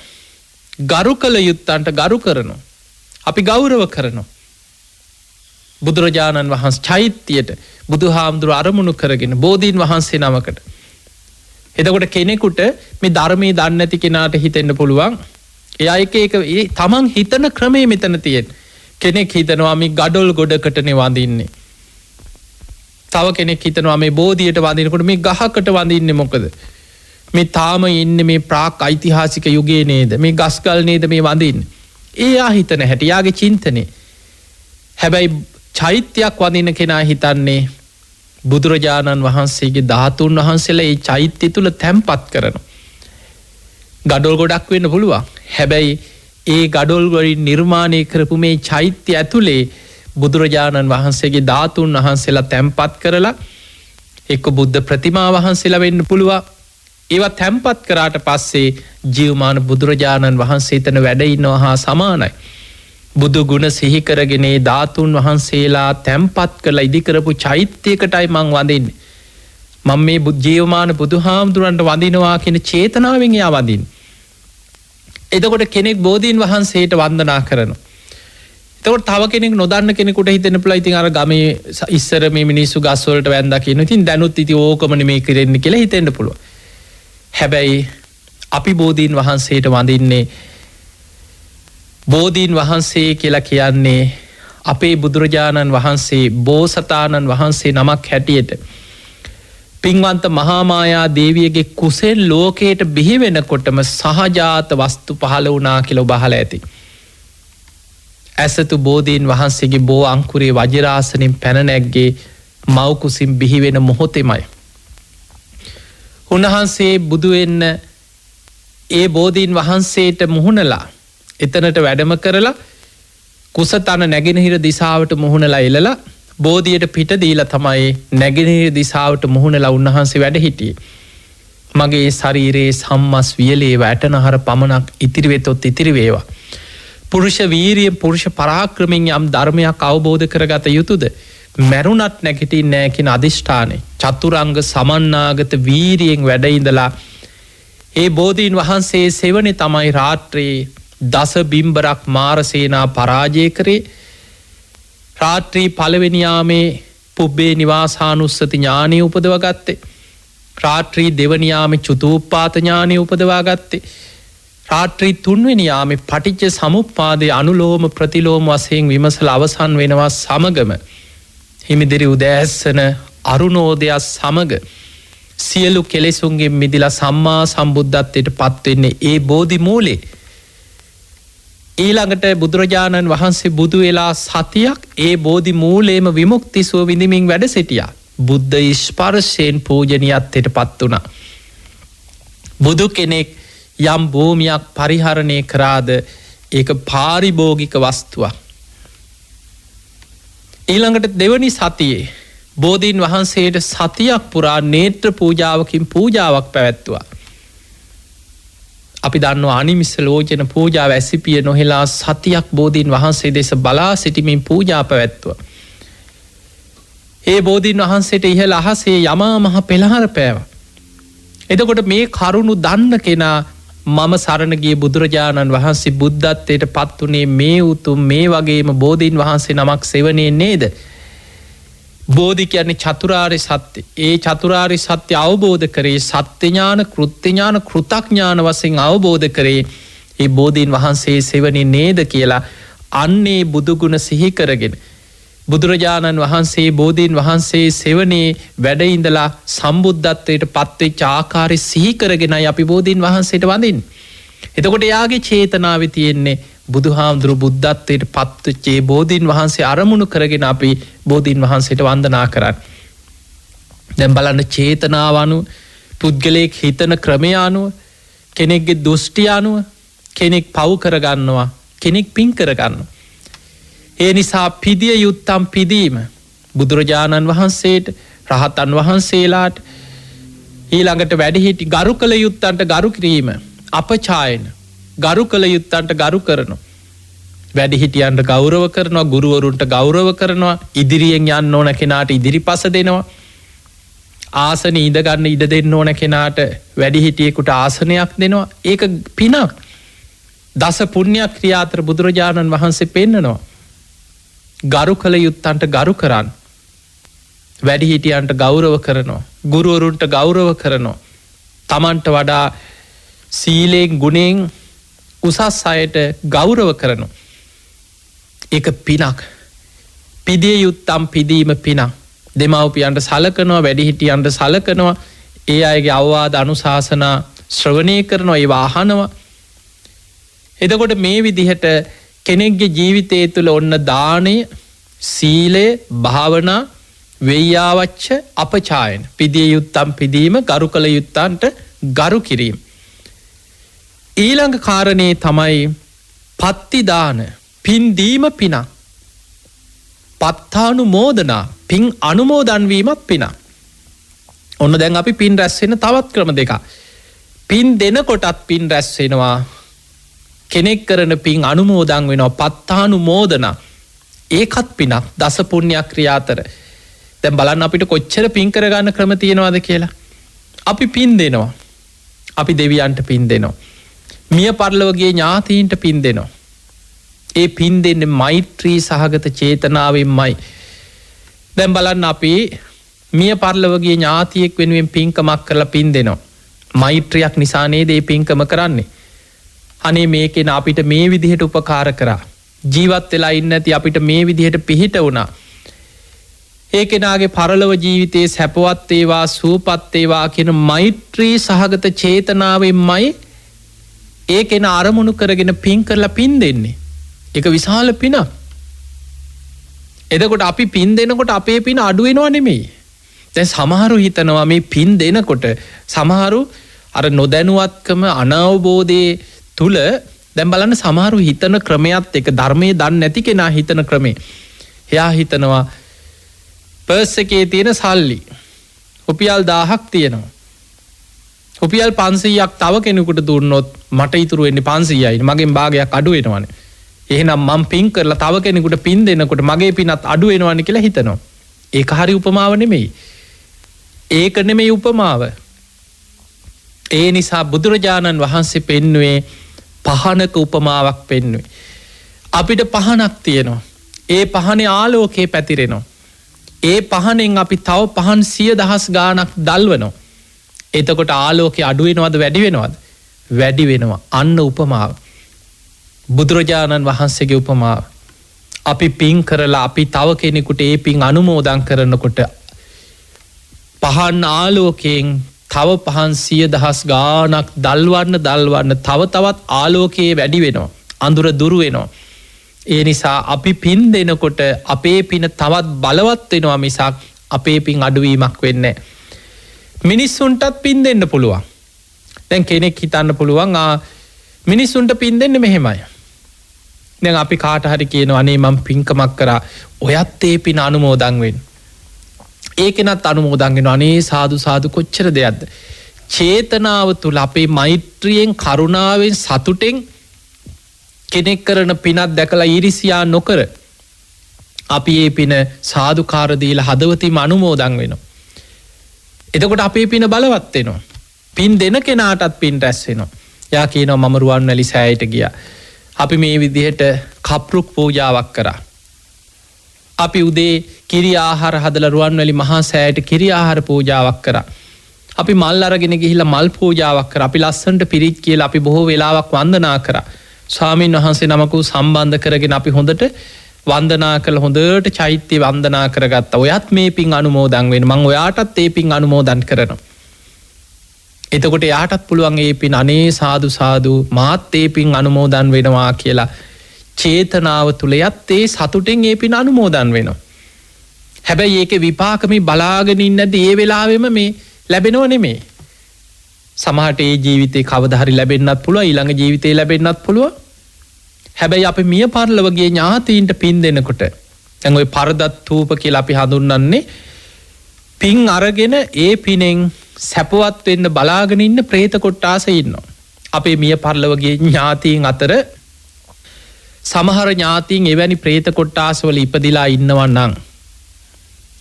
ගරු කළ යුත්තන්ට ගරු කරනවා. අපි ගෞරව කරනවා. බුදුරජාණන් වහන්සේ චෛත්‍යයට බුදුහාමුදුරුවෝ අරමුණු කරගෙන බෝධීන් වහන්සේ නමකට. එතකොට කෙනෙකුට මේ ධර්මයේ දන්නේ නැති කෙනාට හිතෙන්න පුළුවන් එයා එක තමන් හිතන ක්‍රමයේ මෙතන තියෙන. කෙනෙක් හිතනවා මේ ගඩොල් ගොඩකටනේ වඳින්නේ. තව කෙනෙක් හිතනවා මේ බෝධියට වඳිනකොට මේ ගහකට වඳින්නේ මොකද? මේ තාම ඉන්නේ මේ ප්‍රාක් ඓතිහාසික යුගයේ නේද? මේ ගස්ගල් නේද මේ වඳින්නේ? එයා හිතන හැටි, යාගේ චින්තනේ. හැබැයි චෛත්‍යයක් වඳින කෙනා හිතන්නේ බුදුරජාණන් වහන්සේගේ ධාතුන් වහන්සේලා ඒ චෛත්‍ය තුල තැන්පත් කරනවා. ගඩොල් ගොඩක් වෙන්න පුළුවන්. හැබැයි ඒ ගඩොල් වලින් නිර්මාණය කරපු මේ චෛත්‍ය ඇතුලේ බුදුරජාණන් වහන්සේගේ ධාතුන් වහන්සේලා තැන්පත් කරලා එක්ක බුද්ධ ප්‍රතිමා වහන්සේලා වෙන්න පුළුවන්. ඒවා තැන්පත් කරාට පස්සේ ජීවමාන බුදුරජාණන් වහන්සේ එතන වැඩ ඉන්නවා හා සමානයි. බුදු ගුණ සිහි කරගෙන ඒ ධාතුන් වහන්සේලා තැන්පත් කරලා ඉදි කරපු චෛත්‍යයකටයි මං වඳින්නේ. මම මේ ජීවමාන බුදුහාමුදුරන්ට වඳිනවා කියන චේතනාවෙන් එයා වඳින්නේ. එතකොට කෙනෙක් බෝධීන් වහන්සේට වන්දනා කරනවා. එතකොට තව කෙනෙක් නොදන්න කෙනෙකුට හිතෙන්න පුළුවන් ඉතින් අර ගමේ ඉස්සර මේ මිනිස්සු ගස් වලට වැන්දා කියන ඉතින් දැනුත් ඉතින් ඕකම නෙමෙයි කරන්නේ කියලා හිතෙන්න පුළුවන්. හැබැයි අපි බෝධීන් වහන්සේට වඳින්නේ බෝධීන් වහන්සේ කියලා කියන්නේ අපේ බුදුරජාණන් වහන්සේ, බෝසතාණන් වහන්සේ නමක් හැටියට පින්වන්ත මහා මායා දේවියගේ කුසෙන් ලෝකයට බිහි වෙනකොටම සහජාත වස්තු පහළ වුණා කියලා ඔබ අහලා ඇති. ඇසතු බෝධීන් වහන්සේගේ බෝ අංකුරේ වජිරාසනෙන් පැන නැග්ගේ මව් කුසින් බිහි වෙන මොහොතෙමයි. උන්වහන්සේ බුදු වෙන්න ඒ බෝධීන් වහන්සේට මුහුණලා එතනට වැඩම කරලා කුසතන නැගෙනහිර දිසාවට මුහුණලා එළලා බෝධියට පිට දීලා තමයි නැගෙනහිර දිසාවට මුහුණලා උන්වහන්සේ වැඩ හිටියේ. මගේ ශරීරයේ සම්මස් වියලේ වැටනහර පමණක් ඉතිරි වෙතොත් ඉතිරි වේවා. පුරුෂ වීරිය, පුරුෂ පරාක්‍රමයෙන් යම් ධර්මයක් අවබෝධ කරගත යුතුද? මරුණත් නැගිටින්නේ නැහැ කියන අදිෂ්ඨානේ චතුරංග සමන්නාගත වීරියෙන් වැඩ ඉඳලා ඒ බෝධීන් වහන්සේ සෙවණේ තමයි රාත්‍රියේ දස බිම්බරක් මාරසේනා පරාජය කරේ. රාත්‍රී පළවෙනි යාමේ පුබ්බේ නිවාසානුස්සති ඥානෙ උපදවා ගත්තේ. රාත්‍රී දෙවනි යාමේ චුතූප්පාත ඥානෙ උපදවා ගත්තේ. රාත්‍රී තුන්වෙනි යාමේ පටිච්ච සමුප්පාදේ අනුලෝම ප්‍රතිලෝම වශයෙන් විමසලා අවසන් වෙනවා සමගම හිමිදිරි උදෑසන අරුණෝදය සමග සියලු කෙලෙසුන්ගෙන් මිදිලා සම්මා සම්බුද්ධත්වයට පත් වෙන්නේ ඒ බෝධි මූලේ. ඊළඟට බුදුරජාණන් වහන්සේ බුදු වෙලා සතියක් ඒ බෝධි මූලයේම විමුක්ති සුව විඳින්මින් වැඩ සිටියා. බුද්ධ ස්පර්ශයෙන් පූජනීයත්වයට පත් වුණා. බුදු කෙනෙක් යම් භූමියක් පරිහරණය කරාද ඒක පාරිභෝගික වස්තුවක්. ඊළඟට දෙවනි සතියේ බෝධීන් වහන්සේට සතියක් පුරා නේත්‍ර පූජාවකින් පූජාවක් පැවැත්තුවා. අපි දන්නවා අනිමිස ලෝචන පූජාව ඇසිපිය නොහෙලා සතියක් බෝධීන් වහන්සේ දෙස බලා සිටිමින් පූජා පැවැත්තුව. ඒ බෝධීන් වහන්සේට ඉහළ අහසේ යමා මහ පෙළහර පෑව. එතකොට මේ කරුණු දන්න කෙනා මම සරණගේ බුදුරජාණන් වහන්සේ බුද්ධත්වයට පත් වනේ මේ උතුම් මේ වගේම බෝධීන් වහන්සේ නමක් සෙවනේ නේද. බෝධි කියන්නේ චතුරාර්ය සත්‍ය. ඒ චතුරාර්ය සත්‍ය අවබෝධ කරේ සත්‍යඥාන කෘත්‍යඥාන කෘතඥාන වශයෙන් අවබෝධ කරේ ඒ බෝධීන් වහන්සේ සෙවනේ නේද කියලා අන්නේ බුදුගුණ සිහි කරගෙන බුදුරජාණන් වහන්සේ බෝධීන් වහන්සේ සෙවනේ වැඩඉඳලා සම්බුද්ධත්වයට පත්වෙච්ච ආකාරය සිහි කරගෙනයි අපි බෝධීන් වහන්සේට වඳින්. එතකොට එයාගේ චේතනාව තියෙන්නේ බුදුහාමුදුරු බුද්ධත්වයට පත්වෙච්චේ බෝධීන් වහන්සේ අරමුණු කරගෙන අපි බෝධීන් වහන්සේට වන්දනා කරන්න. දැන් බලන්න චේතනාව අනුව පුද්ගලයෙක් හිතන ක්‍රමය අනුව කෙනෙක්ගේ දෘෂ්ටි අනුව කෙනෙක් පව් කරගන්නවා කෙනෙක් පින් කරගන්නවා. ඒ නිසා පිදිය යුත්තම් පිදීම බුදුරජාණන් වහන්සේට රහතන් වහන්සේලාට ඊළඟට වැඩිහිටි ගරු කළ යුත්තන්ට ගරු කිරීම අපචායන ගරු කළ යුත්තන්ට ගරු කරනවා. වැඩිහිටියන්ට ගෞරව කරනවා ගුරුවරුන්ට ගෞරව කරනවා ඉදිරියෙන් යන්න ඕන කෙනාට ඉදිරි පස දෙනවා. ආසන ඉඳගන්න ඉඩ දෙන්න ඕන කෙනාට වැඩිහිටියෙකුට ආසනයක් දෙනවා. ඒක පිනක් දස පුණ්‍යක් ක්‍රියාතර බුදුරජාණන් වහන්සේ පෙන්නනවා. ගරු කළ යුත්තන්ට ගරු කරන්න වැඩිහිටියන්ට ගෞරව කරනවා ගුරුවරුන්ට ගෞරව කරනවා තමන්ට වඩා සීලයෙන් ගුණෙන් උසස් අයට ගෞරව කරනවා. ඒක පිනක්. පිදිය යුත්තම් පිදීම පිනක්. දෙමව්පියන්ට සලකනවා වැඩිහිටියන්ට සලකනවා ඒ අයගේ අවවාද අනුශාසනා ශ්‍රවණය කරනවා ඒවා අහනවා. එතකොට මේ විදිහට කෙනෙක්ගේ ජීවිතය තුළ ඔන්න දානය සීලය භාවනා වෙయ్యాවච්ච අපචායන පිදිය යුත්තම් පිදීම ගරු කළ යුත්තන්ට ගරු කිරීම. ඊළඟ කාරණේ තමයි පත්තිදාන පින්දීම පිනක්. පත්තානු මෝදනා පින් අනුමෝදන්වීමත් පිනක්. ඔන්න දැන් අපි පින් රැස්වෙන තවත් ක්‍රම දෙක. පින් දෙනකොටත් පින් රැස්වෙනවා කෙනෙක් කරන පින් අනුමෝදන් වෙනවා පත්තානු මෝදනා ඒකත් පිනක් දස පුණ්‍යක් ක්‍රියාතර. දැන් බලන්න අපිට කොච්චර පින් කරගන්න ක්‍රම තියෙනවාද කියලා. අපි පින් දෙනවා. අපි දෙවියන්ට පින් දෙනවා. මිය පරලොවගේ ඥාතීන්ට පින් දෙනවා. ඒ පින් දෙන්නේ මෛත්‍රී සහගත චේතනාවෙන්මයි. දැන් බලන්න අපි මිය පරලොවගේ ඥාතියෙක් වෙනුවෙන් පින්කමක් කරලා පින් දෙනවා. මෛත්‍රියක් නිසා නේද මේ පින්කම කරන්නේ. අනේ මේකෙන අපිට මේ විදිහට උපකාර කරා. ජීවත් වෙලා ඉන්න ඇති අපිට මේ විදිහට පිහිට වුණා. ඒ කෙනාගේ පරලොව ජීවිතයේ සැපවත් ඒවා සූපත් ඒවා කියන මෛත්‍රී සහගත චේතනාවෙන්මයි ඒ කෙනා අරමුණු කරගෙන පින් කරලා පින් දෙන්නේ. ඒක විශාල පිනක්. එතකොට අපි පින් දෙනකොට අපේ පින අඩු වෙනව නෙමෙයි. දැන් සමහරු හිතනවා මේ පින් දෙනකොට සමහරු අර නොදැනුවත්කම අනවබෝධයේ තුල දැන් බලන්න සමහරු හිතන ක්‍රමයක් එක ධර්මයේ දන්නේ නැති කෙනා හිතන ක්‍රමේ. එයා හිතනවා පර්ස් එකේ තියෙන සල්ලි රුපියල් 1000ක් තියෙනවා. රුපියල් 500ක් තව කෙනෙකුට දුන්නොත් මට ඉතුරු වෙන්නේ 500යි. මගෙන් භාගයක් අඩු වෙනවනේ. එහෙනම් මම පින් කරලා තව කෙනෙකුට පින් දෙනකොට මගේ පිනත් අඩු වෙනවනේ කියලා හිතනවා. ඒක හරි උපමාව නෙමෙයි. ඒක නෙමෙයි උපමාව. ඒ නිසා බුදුරජාණන් වහන්සේ පෙන්වුවේ පහනක උපමාවක් පෙන්වුවේ. අපිට පහනක් තියෙනවා. ඒ පහනේ ආලෝකේ පැතිරෙනවා. ඒ පහනෙන් අපි තව පහන් 100,000 ගාණක් දල්වනවා. එතකොට ආලෝකේ අඩු වෙනවද වැඩි වෙනවද? වැඩි වෙනවා. අන්න උපමාව. බුදුරජාණන් වහන්සේගේ උපමාව. අපි පින් කරලා අපි තව කෙනෙකුට ඒ පින් අනුමෝදන් කරනකොට පහන් ආලෝකයෙන් තව පහන් 100,000 ගාණක් දල්වන්න තව තවත් ආලෝකයේ වැඩි වෙනවා. අඳුර දුරු වෙනවා. ඒ නිසා අපි පින් දෙනකොට අපේ පින තවත් බලවත් වෙනවා මිසක් අපේ පින් අඩුවීමක් වෙන්නේ නැහැ. මිනිස්සුන්ටත් පින් දෙන්න පුළුවන්. දැන් කෙනෙක් හිතන්න පුළුවන් මිනිස්සුන්ට පින් දෙන්නේ මෙහෙමයි. දැන් අපි කාට හරි කියනවා අනේ මම පින්කමක් කරා ඔයත් ඒ පින අනුමෝදන් වෙන්න. ඒකෙනත් අනුමෝදන් වෙනවා අනේ සාදු සාදු කොච්චර දෙයක්ද චේතනාව තුළ අපේ මෛත්‍රියෙන් කරුණාවෙන් සතුටෙන් කෙනෙක් කරන පිනක් දැකලා ඊරිසියා නොකර අපි ඒ පින සාදුකාර දීලා හදවතින්ම අනුමෝදන් වෙනවා. එතකොට අපේ පින බලවත් වෙනවා. පින් දෙන කෙනාටත් පින් රැස් වෙනවා. යා කියනවා මම රුවන්වැලි සෑයට ගියා. අපි මේ විදිහට කප්රුක් පූජාවක් කරා. අපි උදේ කිරි ආහාර හදලා රුවන්වැලි මහා සෑයට කිරි ආහාර පූජාවක් කරා. අපි මල් අරගෙන ගිහිල්ලා මල් පූජාවක් කරා. අපි ලස්සනට පිරිත් කියලා අපි බොහෝ වෙලාවක් වන්දනා කරා. ස්වාමීන් වහන්සේ නමකු සම්බන්ධ කරගෙන අපි හොඳට වන්දනා කළ හොඳට චෛත්‍ය වන්දනා කරගත්තා. ඔයත් මේ පින් අනුමෝදන් වෙන්න. මම ඔයාටත් ඒ පින් අනුමෝදන් කරනවා. එතකොට එයාටත් පුළුවන් ඒ පින් අනේ සාදු සාදු මාත් ඒ පින් අනුමෝදන් වෙනවා කියලා චේතනාව තුල යත් ඒ සතුටෙන් ඒ පින් අනුමෝදන් වෙනවා. හැබැයි ඒකේ විපාක මේ බලාගෙන ඉන්නදී ඒ වෙලාවෙම මේ ලැබෙනව නෙමෙයි. සමහරට ඒ ජීවිතේ කවදා හරි ලැබෙන්නත් පුළුවන්, ඊළඟ ජීවිතේ ලැබෙන්නත් පුළුවන්. හැබැයි අපි මිය පරලොව ගිය ඥාතීන්ට පින් දෙනකොට දැන් ওই පරදත්තූප කියලා අපි හඳුන්වන්නේ පින් අරගෙන ඒ පිනෙන් සැපවත් වෙන්න බලාගෙන ඉන්න പ്രേත කොට්ටාස ඉන්නවා. අපේ මිය පරලොව ගිය ඥාතීන් අතර සමහර ඥාතීන් එවැනි പ്രേත කොට්ටාසවල ඉපදිලා ඉන්නවා නම්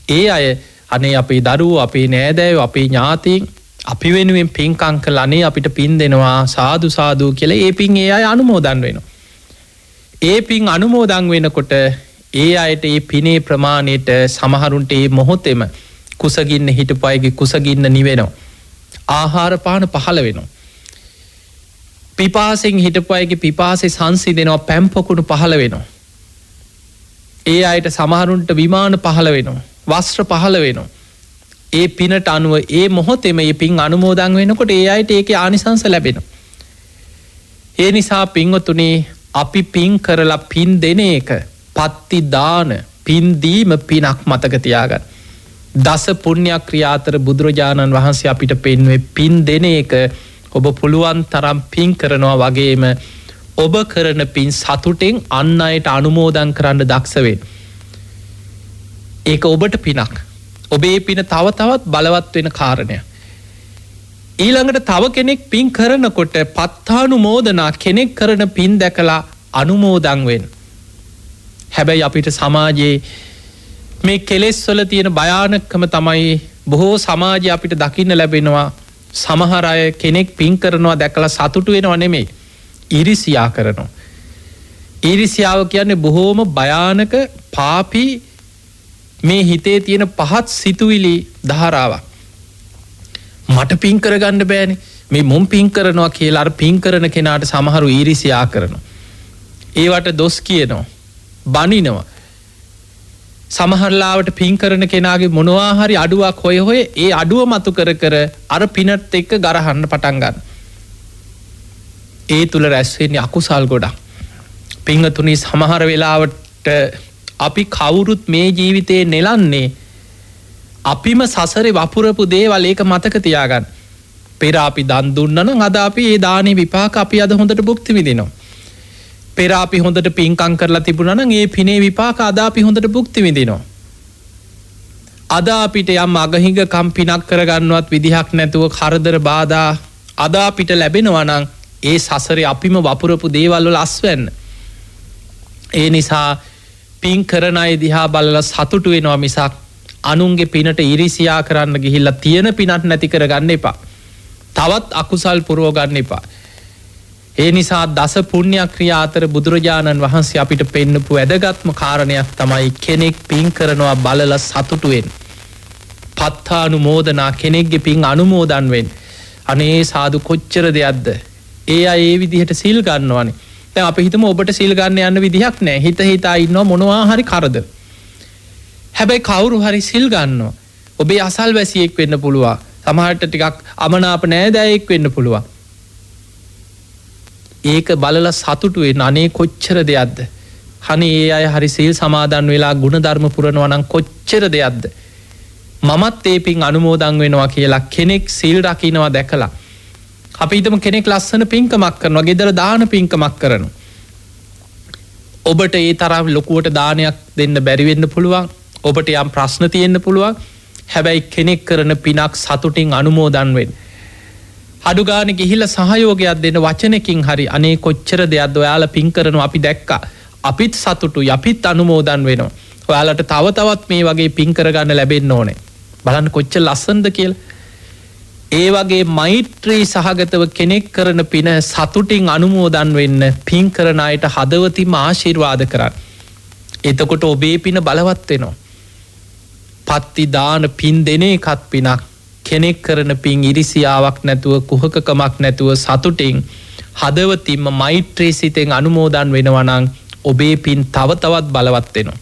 ඒ අය අනේ අපේ දරුවෝ, අපේ නෑදෑයෝ, අපේ ඥාතීන් අපි වෙනුවෙන් පින්කම් කළා, අනේ අපිට පින් දෙනවා සාදු සාදු කියලා ඒ පින් ඒ අය අනුමෝදන් වෙනවා. ඒ පින් අනුමෝදන් වෙනකොට ඒ අයට ඒ පිනේ ප්‍රමාණයට සමහරුන්ට ඒ මොහොතේම කුසගින්න හිටපු අයගේ කුසගින්න නිවෙනවා. ආහාර පාන පහළ වෙනවා. පිපාසෙන් හිටපු අයගේ පිපාසය සංසිඳෙනවා, පැම් පොකුණු පහළ වෙනවා. ඒ අයට සමහරුන්ට විමාන පහළ වෙනවා, වස්ත්‍ර පහළ වෙනවා. ඒ පිනට අනුව ඒ මොහොතේම මේ පින් අනුමෝදන් වෙනකොට ඒ අයට ඒකේ ආනිසංස ලැබෙනවා. ඒ නිසා පින්වතුනි අපි පින් කරලා පින් දෙන එක පත්ති දාන පින් දීම පිනක් මතක තියාගන්න. දස පුණ්‍ය ක්‍රියාතර බුදුරජාණන් වහන්සේ අපිට පෙන්වුවේ පින් දෙන එක ඔබ පුළුවන් තරම් පින් කරනවා වගේම ඔබ කරන පින් සතුටෙන් අන් අයට අනුමෝදන් කරන්න දක්ෂ වෙන්න. ඒක ඔබට පිනක්. ඔබේ පින තව තවත් බලවත් වෙන කාරණයක්. ඊළඟට තව කෙනෙක් පින් කරනකොට පත්තානුමෝදනා කෙනෙක් කරන පින් දැකලා අනුමෝදන් වෙන්න. හැබැයි අපිට සමාජයේ මේ කෙලෙස් වල තියෙන භයානකම තමයි බොහෝ සමාජයේ අපිට දකින්න ලැබෙනවා. සමහර අය කෙනෙක් පින් කරනවා දැකලා සතුටු වෙනව නෙමෙයි, ඊර්ෂ්‍යා කරනවා. ඊර්ෂ්‍යාව කියන්නේ බොහෝම භයානක පාපී මේ හිතේ තියෙන පහත් සිතුවිලි ධාරාවක්. මට පින් කරගන්න බෑනේ, මේ මුම් පින් කරනවා කියලා අර පින් කරන කෙනාට සමහරු ඊර්ෂ්‍යා කරනවා. ඒවට දොස් කියනවා, බනිනවා. සමහරලාවට පින් කරන කෙනාගේ මොනවා හරි අඩුවක් හොය හොය ඒ අඩුව මතු කර කර අර පිනත් එක්ක ගරහන්න පටන් ගන්න. ඒ තුල රැස් වෙන්නේ අකුසල් ගොඩක්. පින්තුනි සමහර වෙලාවට අපි කවුරුත් මේ ජීවිතේ නෙලන්නේ අපිම සසරේ වපුරපු දේවල්. ඒක මතක තියාගන්න. පෙර අපි දන් දුන්නා නම් අද අපි ඒ දානේ විපාක අපි අද හොඳට භුක්ති විඳිනවා. පෙර අපි හොඳට පින්කම් කරලා තිබුණා නම් ඒ පිනේ විපාක අද අපි හොඳට භුක්ති විඳිනවා. අද අපිට යම් අගහිඟකම් පිනක් කරගන්නවත් විදිහක් නැතුව කරදර බාධා අද අපිට ලැබෙනවා නම් ඒ සසරේ අපිම වපුරපු දේවල් වල අස්වැන්න. ඒ නිසා පින් කරන අය දිහා බලලා සතුටු වෙනවා මිසක් අනුන්ගේ පිනට ඊර්ෂ්‍යා කරන්න ගිහිල්ලා තියෙන පිනක් නැති කරගන්න එපා. තවත් අකුසල් පුරව ගන්න එපා. ඒ නිසා දස පුණ්‍ය ක්‍රියා අතර බුදුරජාණන් වහන්සේ අපිට පෙන්නපු වැදගත්ම කාරණයක් තමයි කෙනෙක් පින් කරනවා බලලා සතුටු වෙන්න. පත්තානුමෝදනා කෙනෙක්ගේ පින් අනුමෝදන් වෙන්න. අනේ සාදු කොච්චර දෙයක්ද. ඒ අය ඒ විදිහට සිල් ගන්නවානේ. දැන් අපි හිතමු ඔබට සිල් ගන්න යන්න විදිහක් නැහැ. හිතා ඉන්නවා මොනවා හරි කරදර. හැබැයි කවුරු හරි සිල් ගන්නවා. ඔබේ අසල්වැසියෙක් වෙන්න පුළුවන්. සමහරට ටිකක් අමනාප නෑදෑයෙක් වෙන්න පුළුවන්. ඒක බලලා සතුටු වෙන්න. අනේ කොච්චර දෙයක්ද. අනේ ඒ අය හරි සීල් සමාදන් වෙලා ගුණධර්ම පුරනවා නම් කොච්චර දෙයක්ද. මමත් ඒ පින් අනුමෝදන් වෙනවා කියලා කෙනෙක් සීල් රකින්නවා දැකලා අපි හිතමු කෙනෙක් ලස්සන පින්කමක් කරනවා, ගෙදර දාන පින්කමක් කරනවා. ඔබට ඒ තරම් ලොකුවට දානයක් දෙන්න බැරි වෙන්න පුළුවන්. ඔබට යම් ප්‍රශ්න තියෙන්න පුළුවන්. හැබැයි කෙනෙක් කරන පිනක් සතුටින් අනුමෝදන් වෙන්න. අඩුගාන ගිහිල්ලා සහයෝගයක් දෙන්න වචනකින් හරි අනේ කොච්චර දෙයක්ද ඔයාලා පින් කරනවා අපි දැක්කා. අපිත් සතුටුයි අපිත් අනුමෝදන් වෙනවා. ඔයාලට තව තවත් මේ වගේ පින් කරගන්න ලැබෙන්න ඕනේ. බලන්න කොච්චර ලස්සනද කියලා. ඒ වගේ මෛත්‍රී සහගතව කෙනෙක් කරන පින සතුටින් අනුමෝදන් වෙන්න පින් කරන අයට හදවතින්ම ආශිර්වාද කරන්න. එතකොට ඔබේ පින බලවත් වෙනවා. පත්ති දාන පින් දෙන එකත් පිනක්. කෙනෙක් කරන පින් ඉරිසියාවක් නැතුව කුහකකමක් නැතුව සතුටින් හදවතින්ම මෛත්‍රී සිතෙන් අනුමෝදන් වෙනවා නම් ඔබේ පින් තව තවත් බලවත් වෙනවා.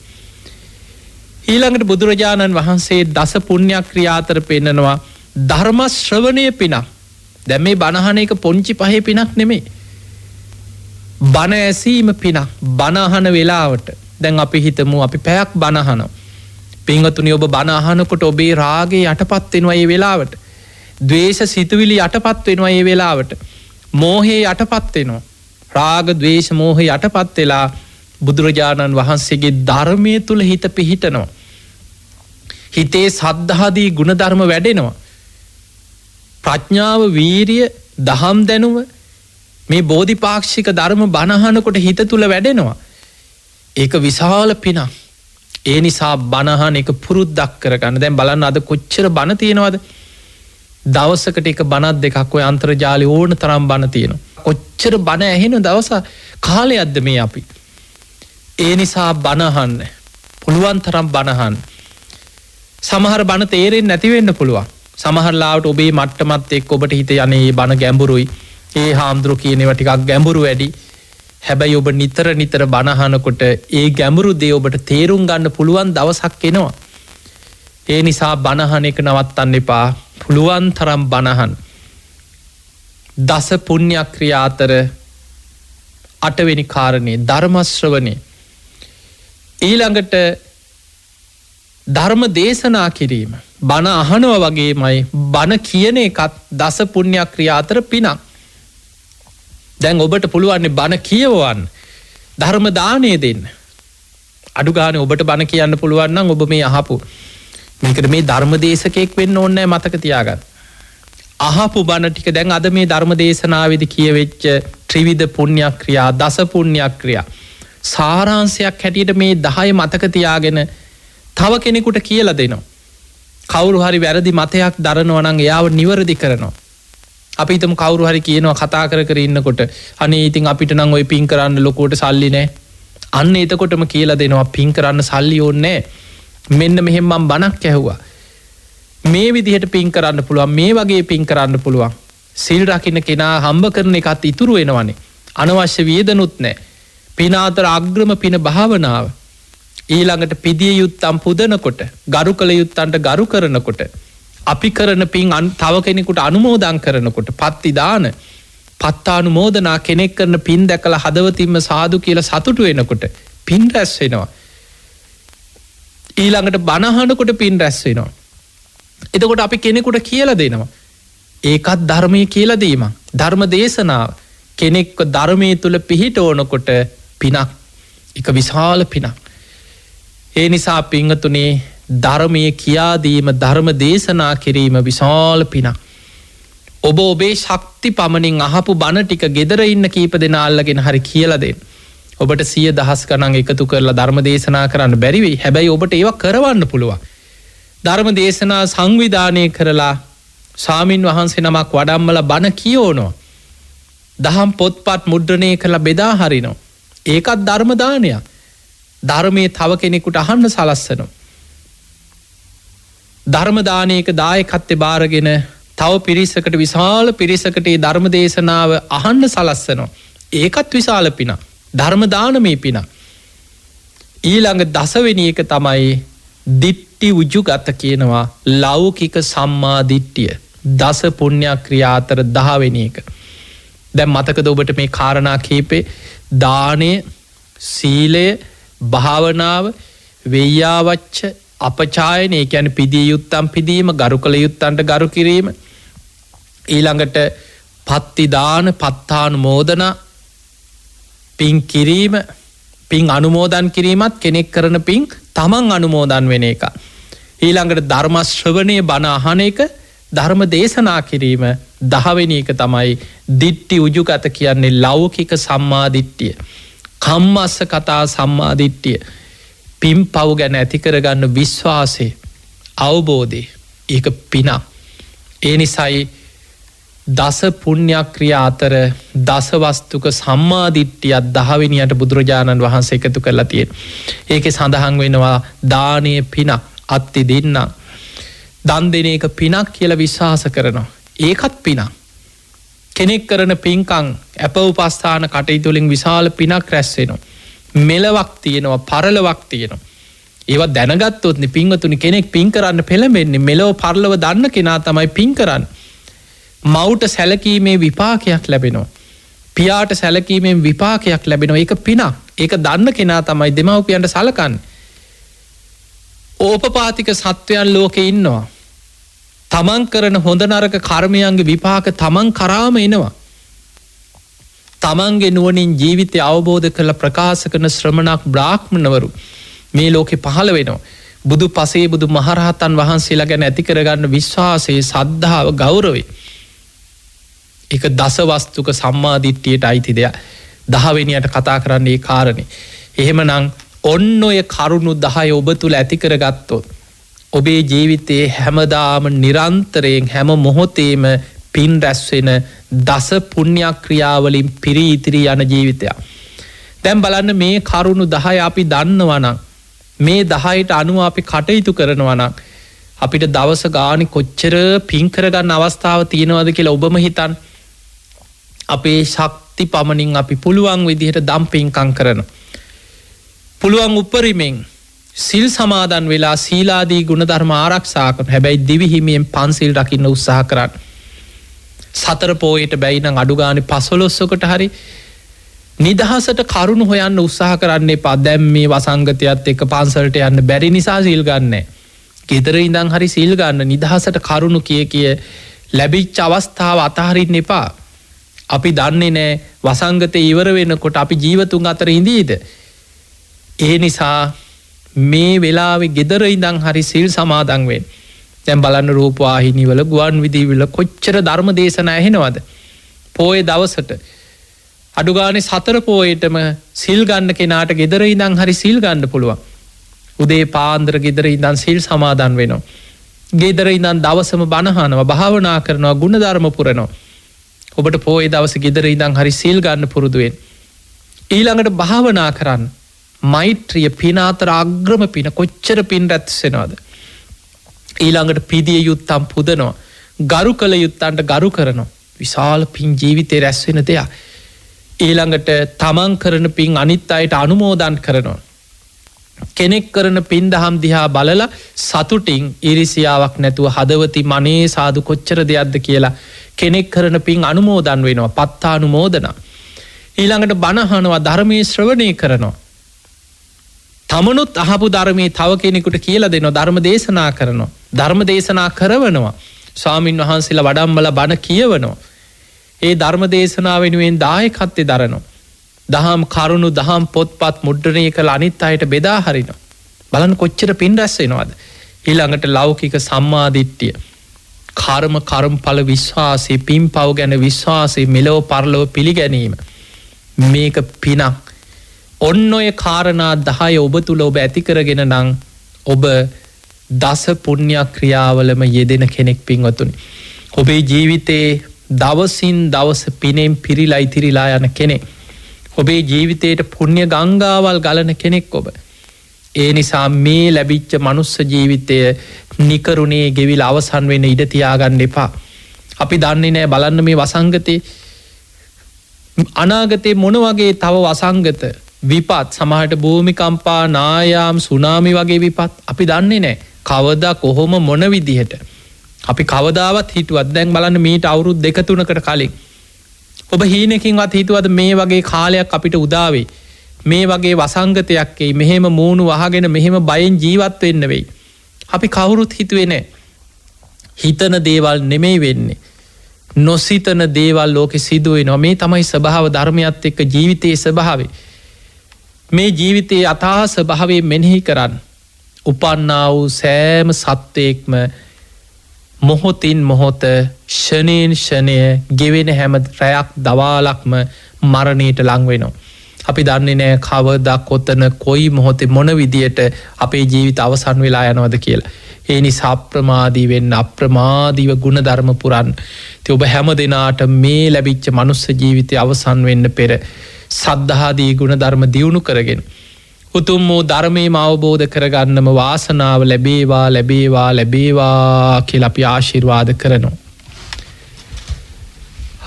ඊළඟට බුදුරජාණන් වහන්සේ දස පුණ්‍ය ක්‍රියා අතර පෙන්නනවා ධර්ම ශ්‍රවණය පිනක්. දැන් මේ බණ අහන එක පොන්චි පහේ පිනක් නෙමෙයි. බණ ඇසීම පිනක්. බණ අහන වෙලාවට දැන් අපි හිතමු අපි පැයක් බණ අහනවා. පින්වතුනි ඔබ බණ අහනකොට ඔබේ රාගේ යටපත් වෙනවා මේ වෙලාවට. ද්වේෂ සිතුවිලි යටපත් වෙනවා මේ වෙලාවට. මෝහේ යටපත් වෙනවා. රාග ද්වේෂ මෝහ යටපත් වෙලා බුදුරජාණන් වහන්සේගේ ධර්මයේ තුල හිත පිහිටනවා. හිතේ සද්ධාදී ගුණධර්ම වැඩෙනවා. ප්‍රඥාව වීරිය දහම් දැනුම මේ බෝධිපාක්ෂික ධර්ම බණ අහනකොට හිත තුල වැඩෙනවා. ඒක විශාල පිනක්. ඒ නිසා බණ අහන එක පුරුද්දක් කරගන්න. දැන් බලන්න අද කොච්චර බණ තියෙනවද? දවසකට එක බණක් දෙකක් ඔය අන්තර්ජාලේ ඕන තරම් බණ තියෙනවා. කොච්චර බණ ඇහෙන දවස කාලයක්ද මේ අපි. ඒ නිසා බණ අහන්න. පුළුවන් තරම් බණ අහන්න. සමහර බණ තේරෙන්නේ නැති වෙන්න පුළුවන්. සමහර ලාවට ඔබේ මට්ටමත් එක්ක ඔබට හිත යන්නේ මේ බණ ගැඹුරුයි. ඒ හාමුදුරු කියන ඒවා ටිකක් ගැඹුරු වැඩි. හැබැයි ඔබ නිතර නිතර බණ අහනකොට ඒ ගැඹුරු දේ ඔබට තේරුම් ගන්න පුළුවන් දවසක් එනවා. ඒ නිසා බණ අහන එක නවත්තන්න එපා. පුළුවන් තරම් බණ අහන්න. දස පුණ්‍ය ක්‍රියා අතර 8 වෙනි කාරණේ ධර්ම ශ්‍රවණය. ඊළඟට ධර්ම දේශනා කිරීම. බණ අහනවා වගේමයි බණ කියන එකත් දස පුණ්‍ය ක්‍රියා අතර පිනක්. දැන් ඔබට පුළුවන් බණ කියවන්න. ධර්ම දානය දෙන්න. අඩු ගානේ ඔබට බණ කියන්න පුළුවන් නම් ඔබ මේ අහපු මේකට මේ ධර්ම දේශකෙක් වෙන්න ඕනේ නැහැ මතක තියාගන්න. අහපු බණ ටික දැන් අද මේ ධර්ම දේශනාවේදී කියවෙච්ච ත්‍රිවිධ පුණ්‍ය ක්‍රියා දස පුණ්‍ය ක්‍රියා සාරාංශයක් හැටියට මේ 10 මතක තියාගෙන තව කෙනෙකුට කියලා දෙනවා. කවුරු හරි වැරදි මතයක් දරනවා නම් එයාව නිවැරදි කරනවා. අපි හිතමු කවුරු හරි කියනවා කතා කර කර ඉන්නකොට අනේ ඉතින් අපිට නම් ওই පින් කරන්න ලොකුවට සල්ලි නැහැ. අන්න එතකොටම කියලා දෙනවා පින් කරන්න සල්ලි ඕනේ නැහැ. මෙන්න මෙහෙම මම බණක් ඇහුවා. මේ විදිහට පින් කරන්න පුළුවන් මේ වගේ පින් කරන්න පුළුවන්. සිල් රකින්න කෙනා හම්බ කරන එකත් ඉතුරු වෙනවනේ. අනවශ්‍ය වියදනුත් නැහැ. පින අතර අග්‍රම පින භාවනාව. ඊළඟට පිදිය යුත්තම් පුදනකොට ගරු කළ යුත්තන්ට ගරු කරනකොට අපි කරන පින් තව කෙනෙකුට අනුමෝදන් කරනකොට පත්ති දාන පත්තානුමෝදනා කෙනෙක් කරන පින් දැකලා හදවතින්ම සාදු කියලා සතුටු වෙනකොට පින් රැස් වෙනවා. ඊළඟට බණ අහනකොට පින් රැස් වෙනවා. එතකොට අපි කෙනෙකුට කියලා දෙනවා. ඒකත් ධර්මයේ කියලා දීමක්. ධර්ම දේශනාව කෙනෙක්ව ධර්මයේ තුල පිහිටවනකොට පිනක්. ඒක විශාල පිනක්. ඒ නිසා පින්වතුනි ධර්මයේ කියා දීම ධර්ම දේශනා කිරීම විශාල පිනක්. ඔබ ඔබේ ශක්ති පමණින් අහපු බණ ටික ගෙදර ඉන්න කීප දෙනා අල්ලගෙන හරි කියලා දෙන්න. ඔබට 100,000 ගණන් එකතු කරලා ධර්ම දේශනා කරන්න බැරි වෙයි. හැබැයි ඔබට ඒවා කරවන්න පුළුවන්. ධර්ම දේශනා සංවිධානය කරලා ස්වාමින් වහන්සේ නමක් වඩම්මලා බණ කියවනවා. දහම් පොත්පත් මුද්‍රණය කරලා බෙදා හරිනවා. ඒකත් ධර්ම දානයක්. ධර්මයේ තව කෙනෙකුට අහන්න සලස්සනවා. ධර්ම දානයක දායකත්වයේ බාරගෙන තව පිරිසකට විශාල පිරිසකට මේ ධර්ම දේශනාව අහන්න සලස්සනවා. ඒකත් විශාල පිනක්. ධර්ම දානමේ පිනක්. ඊළඟ දසවෙනි එක තමයි දිට්ඨි උජුගත කියනවා ලෞකික සම්මා දිට්ඨිය. දස පුණ්‍ය ක්‍රියා අතර 10 වෙනි එක. දැන් මතකද ඔබට මේ කාරණා කීපේ දානය, සීලය, භාවනාව, වෙය්‍යාවච්ච, අපචායන, ඒ කියන්නේ පිදිය යුත්තම් පිදීම, ගරු කළ යුත්තන්ට ගරු කිරීම, ඊළඟට පත්ති දාන, පත්තානුමෝදනා, පින් කිරීම, පින් අනුමෝදන් කිරීමත් කෙනෙක් කරන පින් තමන් අනුමෝදන් වෙන එක. ඊළඟට ධර්ම ශ්‍රවණය බණ අහන එක, ධර්ම දේශනා කිරීම, 10වෙනි එක තමයි දිට්ඨි උජුගත කියන්නේ ලෞකික සම්මාදිට්ඨිය. කම්මස්ස කතා සම්මාදිට්ඨිය. පින් පව් ගැන ඇති කරගන්න විශ්වාසය, අවබෝධය. ඒක පිනක්. ඒ නිසායි දස පුණ්‍යක්‍රියා අතර දසවස්තුක සම්මාදිට්ඨියත් 10වෙනියට බුදුරජාණන් වහන්සේ එකතු කරලා තියෙනවා. ඒකේ සඳහන් වෙනවා දානය පිනක්, අත්ති දෙන්න. දන් දෙන එක පිනක් කියලා විශ්වාස කරනවා. ඒකත් පිනක්. කෙනෙක් කරන පින්කම් අප උපස්ථාන කටයුතු වලින් විශාල පිනක් රැස් වෙනවා. මෙලවක් තියෙනවා, පරලොවක් තියෙනවා. ඒවා දැනගත්තොත් නේ පින්වතුනි කෙනෙක් පින් කරන්න පෙළඹෙන්නේ. මෙලව පරලොව දන්න කෙනා තමයි පින් කරන්නේ. මවුට සැලකීමේ විපාකයක් ලැබෙනවා. පියාට සැලකීමෙන් විපාකයක් ලැබෙනවා. ඒක පිනක්. ඒක දන්න කෙනා තමයි දෙමව්පියන්ට සලකන්නේ. ඕපපාතික සත්වයන් ලෝකේ ඉන්නවා. තමන් කරන හොඳ නරක කර්මයන්ගේ විපාක තමන් කරාම එනවා. තමන්ගේ නුවණින් ජීවිතය අවබෝධ කරලා ප්‍රකාශ කරන ශ්‍රමණක් බ්‍රාහ්මණවරු මේ ලෝකේ පහළ වෙනවා. බුදු පසේ බුදු මහරහතන් වහන්සේලා ගැන ඇති කරගන්න විශ්වාසයේ සද්ධාව, ගෞරවය. ඒක දසවස්තුක සම්මාදිට්ඨියට අයිති දෙයක්. 10වෙනියට කතා කරන්නේ ඒ කාරණේ. එහෙමනම් ඔන්න ඔය කරුණු 10 ඔබ තුල ඇති කරගත්තොත් ඔබේ ජීවිතයේ හැමදාම නිරන්තරයෙන් හැම මොහොතේම පින් රැස් වෙන දස පුණ්‍යක්‍රියාවලින් පිරී ඉතිරි යන ජීවිතයක්. දැන් බලන්න මේ කරුණු 10 අපි දන්නවා නම්, මේ 10ට අනුව අපි කටයුතු කරනවා නම් අපිට දවස ගානේ කොච්චර පින් කරගන්න අවස්ථාව තියෙනවද කියලා ඔබම හිතන්න. අපේ ශක්ති පමණින් අපි පුළුවන් විදිහට දම් පින්කම් කරනවා. පුළුවන් උපරිමෙන් සිල් සමාදන් වෙලා සීලාදී ගුණධර්ම ආරක්ෂා කරන. හැබැයි දිවි හිමියෙන් පන්සිල් රකින්න උත්සාහ කරන්න. සතර පොයට බැයි නම් අඩු ගානේ 15කට හරි නිදහසට කරුණු හොයන්න උත්සාහ කරන්න එපා. දැන් මේ වසංගතයත් එක්ක පන්සලට යන්න බැරි නිසා සීල් ගන්නෑ. ගෙදර ඉඳන් හරි සීල් ගන්න. නිදහසට කරුණු කිය ලැබිච්ච අවස්ථාව අතහරින්න එපා. අපි දන්නේ නෑ වසංගතේ ඉවර වෙනකොට අපි ජීවතුන් අතර ඉඳීද. ඒ නිසා මේ වෙලාවේ ගෙදර ඉඳන් හරි සීල් සමාදන් වෙන්න. දැන් බලන්න රූපවාහිනී වල, ගුවන් විදුලි වල කොච්චර ධර්ම දේශනා ඇහෙනවද? පොයේ දවසට අඩු ගානේ 4 පොයේටම සීල් ගන්න කෙනාට ගෙදර ඉඳන් හරි සීල් ගන්න පුළුවන්. උදේ පාන්දර ගෙදර ඉඳන් සීල් සමාදන් වෙනවා. ගෙදර ඉඳන් දවසම බණ අහනවා, භාවනා කරනවා, ගුණධර්ම පුරනවා. ඔබට පොයේ දවසේ ගෙදර ඉඳන් හරි සීල් ගන්න පුරුදු වෙන්න. ඊළඟට භාවනා කරන්න. මෛත්‍රිය පින අතර අග්‍රම පින. කොච්චර පින් රැස් වෙනවද? ඊළඟට පිදිය යුත්තම් පුදනවා. ගරු කළ යුත්තන්ට ගරු කරනවා. විශාල පින් ජීවිතේ රැස් වෙන දෙයක්. ඊළඟට තමන් කරන පින් අනිත් අයට අනුමෝදන් කරනවා. කෙනෙක් කරන පින් දහම් දිහා බලලා සතුටින් ඊරිසියාවක් නැතුව හදවතින් මනේ සාදු කොච්චර දෙයක්ද කියලා කෙනෙක් කරන පින් අනුමෝදන් වෙනවා. පත්තානුමෝදනා. ඊළඟට බණ අහනවා, ධර්මයේ ශ්‍රවණය කරනවා. තමනුත් අහපු ධර්මයේ තව කෙනෙකුට කියලා දෙනවා, ධර්ම දේශනා කරනවා, ධර්ම දේශනා කරවනවා. ස්වාමින් වහන්සේලා වඩම්මලා බණ කියවනවා. ඒ ධර්ම දේශනාව වෙනුවෙන් දායකත්වය දරනවා. දහම් කරුණු, දහම් පොත්පත් මුද්‍රණය කළ අනිත් අයට බෙදා හරිනවා. බලන්න කොච්චර පින් රැස් වෙනවද? ඊළඟට ලෞකික සම්මාදිට්ඨිය, කර්මඵල විශ්වාසය, පින්පව් ගැන විශ්වාසය, මෙලොව පරලොව පිළිගැනීම. මේක පිනක්. ඔන්න ඔය කාරණා 10 ඔබ තුල ඔබ ඇති කරගෙන නම් ඔබ දස පුණ්‍යක්‍රියාවලම යෙදෙන කෙනෙක් පින්වතුනි. ඔබේ ජීවිතේ දවසින් දවස පිනෙන් පිරීලා ඉතිරිලා යන කෙනෙක්. ඔබේ ජීවිතයට පුණ්‍ය ගංගාවල් ගලන කෙනෙක් ඔබ. ඒ නිසා මේ ලැබිච්ච මනුස්ස ජීවිතය නිකරුණේ ගෙවිලා අවසන් වෙන්න ඉඩ තියාගන්න එපා. අපි දන්නේ නැහැ බලන්න මේ වසංගතේ අනාගතේ මොන වගේ තව වසංගත විපත්, සමහරට භූමිකම්පා, නායාම්, සුනාමි වගේ විපත් අපි දන්නේ නැහැ. කවදා කොහොම මොන විදිහට අපි කවදාවත් හිතුවත් දැන් බලන්න මීට අවුරුදු 2-3කට කලින් ඔබ හීනකින්වත් හිතුවද මේ වගේ කාලයක් අපිට උදා වෙයි? මේ වගේ වසංගතයක් එයි, මෙහෙම මූණු වහගෙන මෙහෙම බයෙන් ජීවත් වෙන්න වෙයි. අපි කවුරුත් හිතුවේ නැහැ. හිතන දේවල් නෙමෙයි වෙන්නේ. නොසිතන දේවල් ලෝකෙ සිදු වෙනවා. මේ තමයි ස්වභාව ධර්මයත් එක්ක ජීවිතයේ ස්වභාවය. මේ ජීවිතයේ යථා ස්වභාවය මෙනෙහි කරන්න. උපන්නා වූ සෑම සත්වයක්ම මොහොතින් මොහොත ෂණයෙන් ෂණය ගෙවෙන හැම රැයක් දවාලක්ම මරණයට ලං වෙනවා. අපි දන්නේ නෑ කවදා කොතන කොයි මොහොතේ මොන විදියට අපේ ජීවිත අවසන් වෙලා යනවද කියලා. ඒ නිසා අප්‍රමාදී වෙන්න අප්‍රමාදීව ගුණධර්ම පුරන්න. ඉතින් ඔබ හැම දිනාට මේ ලැබිච්ච මනුස්ස ජීවිතය අවසන් වෙන්න පෙර සද්ධාදී ගුණධර්ම දියුණු කරගෙන උතුම් වූ ධර්මයේම අවබෝධ කරගන්නම වාසනාව ලැබේවා ලැබේවා ලැබේවා කියලා අපි ආශිර්වාද කරනවා.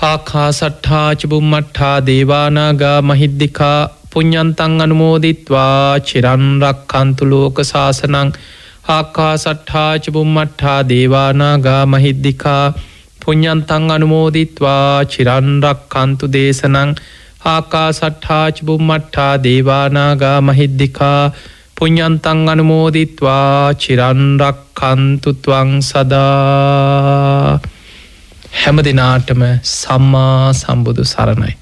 ආකාසට්ඨා ච බුම්මට්ඨා දේවානාගා මහිද්దికා පුඤ්ඤන්තං අනුමෝදිත්වා චිරන් රක්ඛන්තු ලෝක සාසනං. ආකාසට්ඨා ච බුම්මට්ඨා දේවානාගා මහිද්దికා පුඤ්ඤන්තං අනුමෝදිත්වා චිරන් රක්ඛන්තු දේශනං. ආකාසට්ඨා ච බුම්මට්ඨා දේවානාගා මහිද්దికා පුඤ්ඤන්තං අනුමෝදිත්වා චිරන් රක්ඛන්තු ත්වං සදා. හැම දිනාටම සම්මා සම්බුදු සරණයි.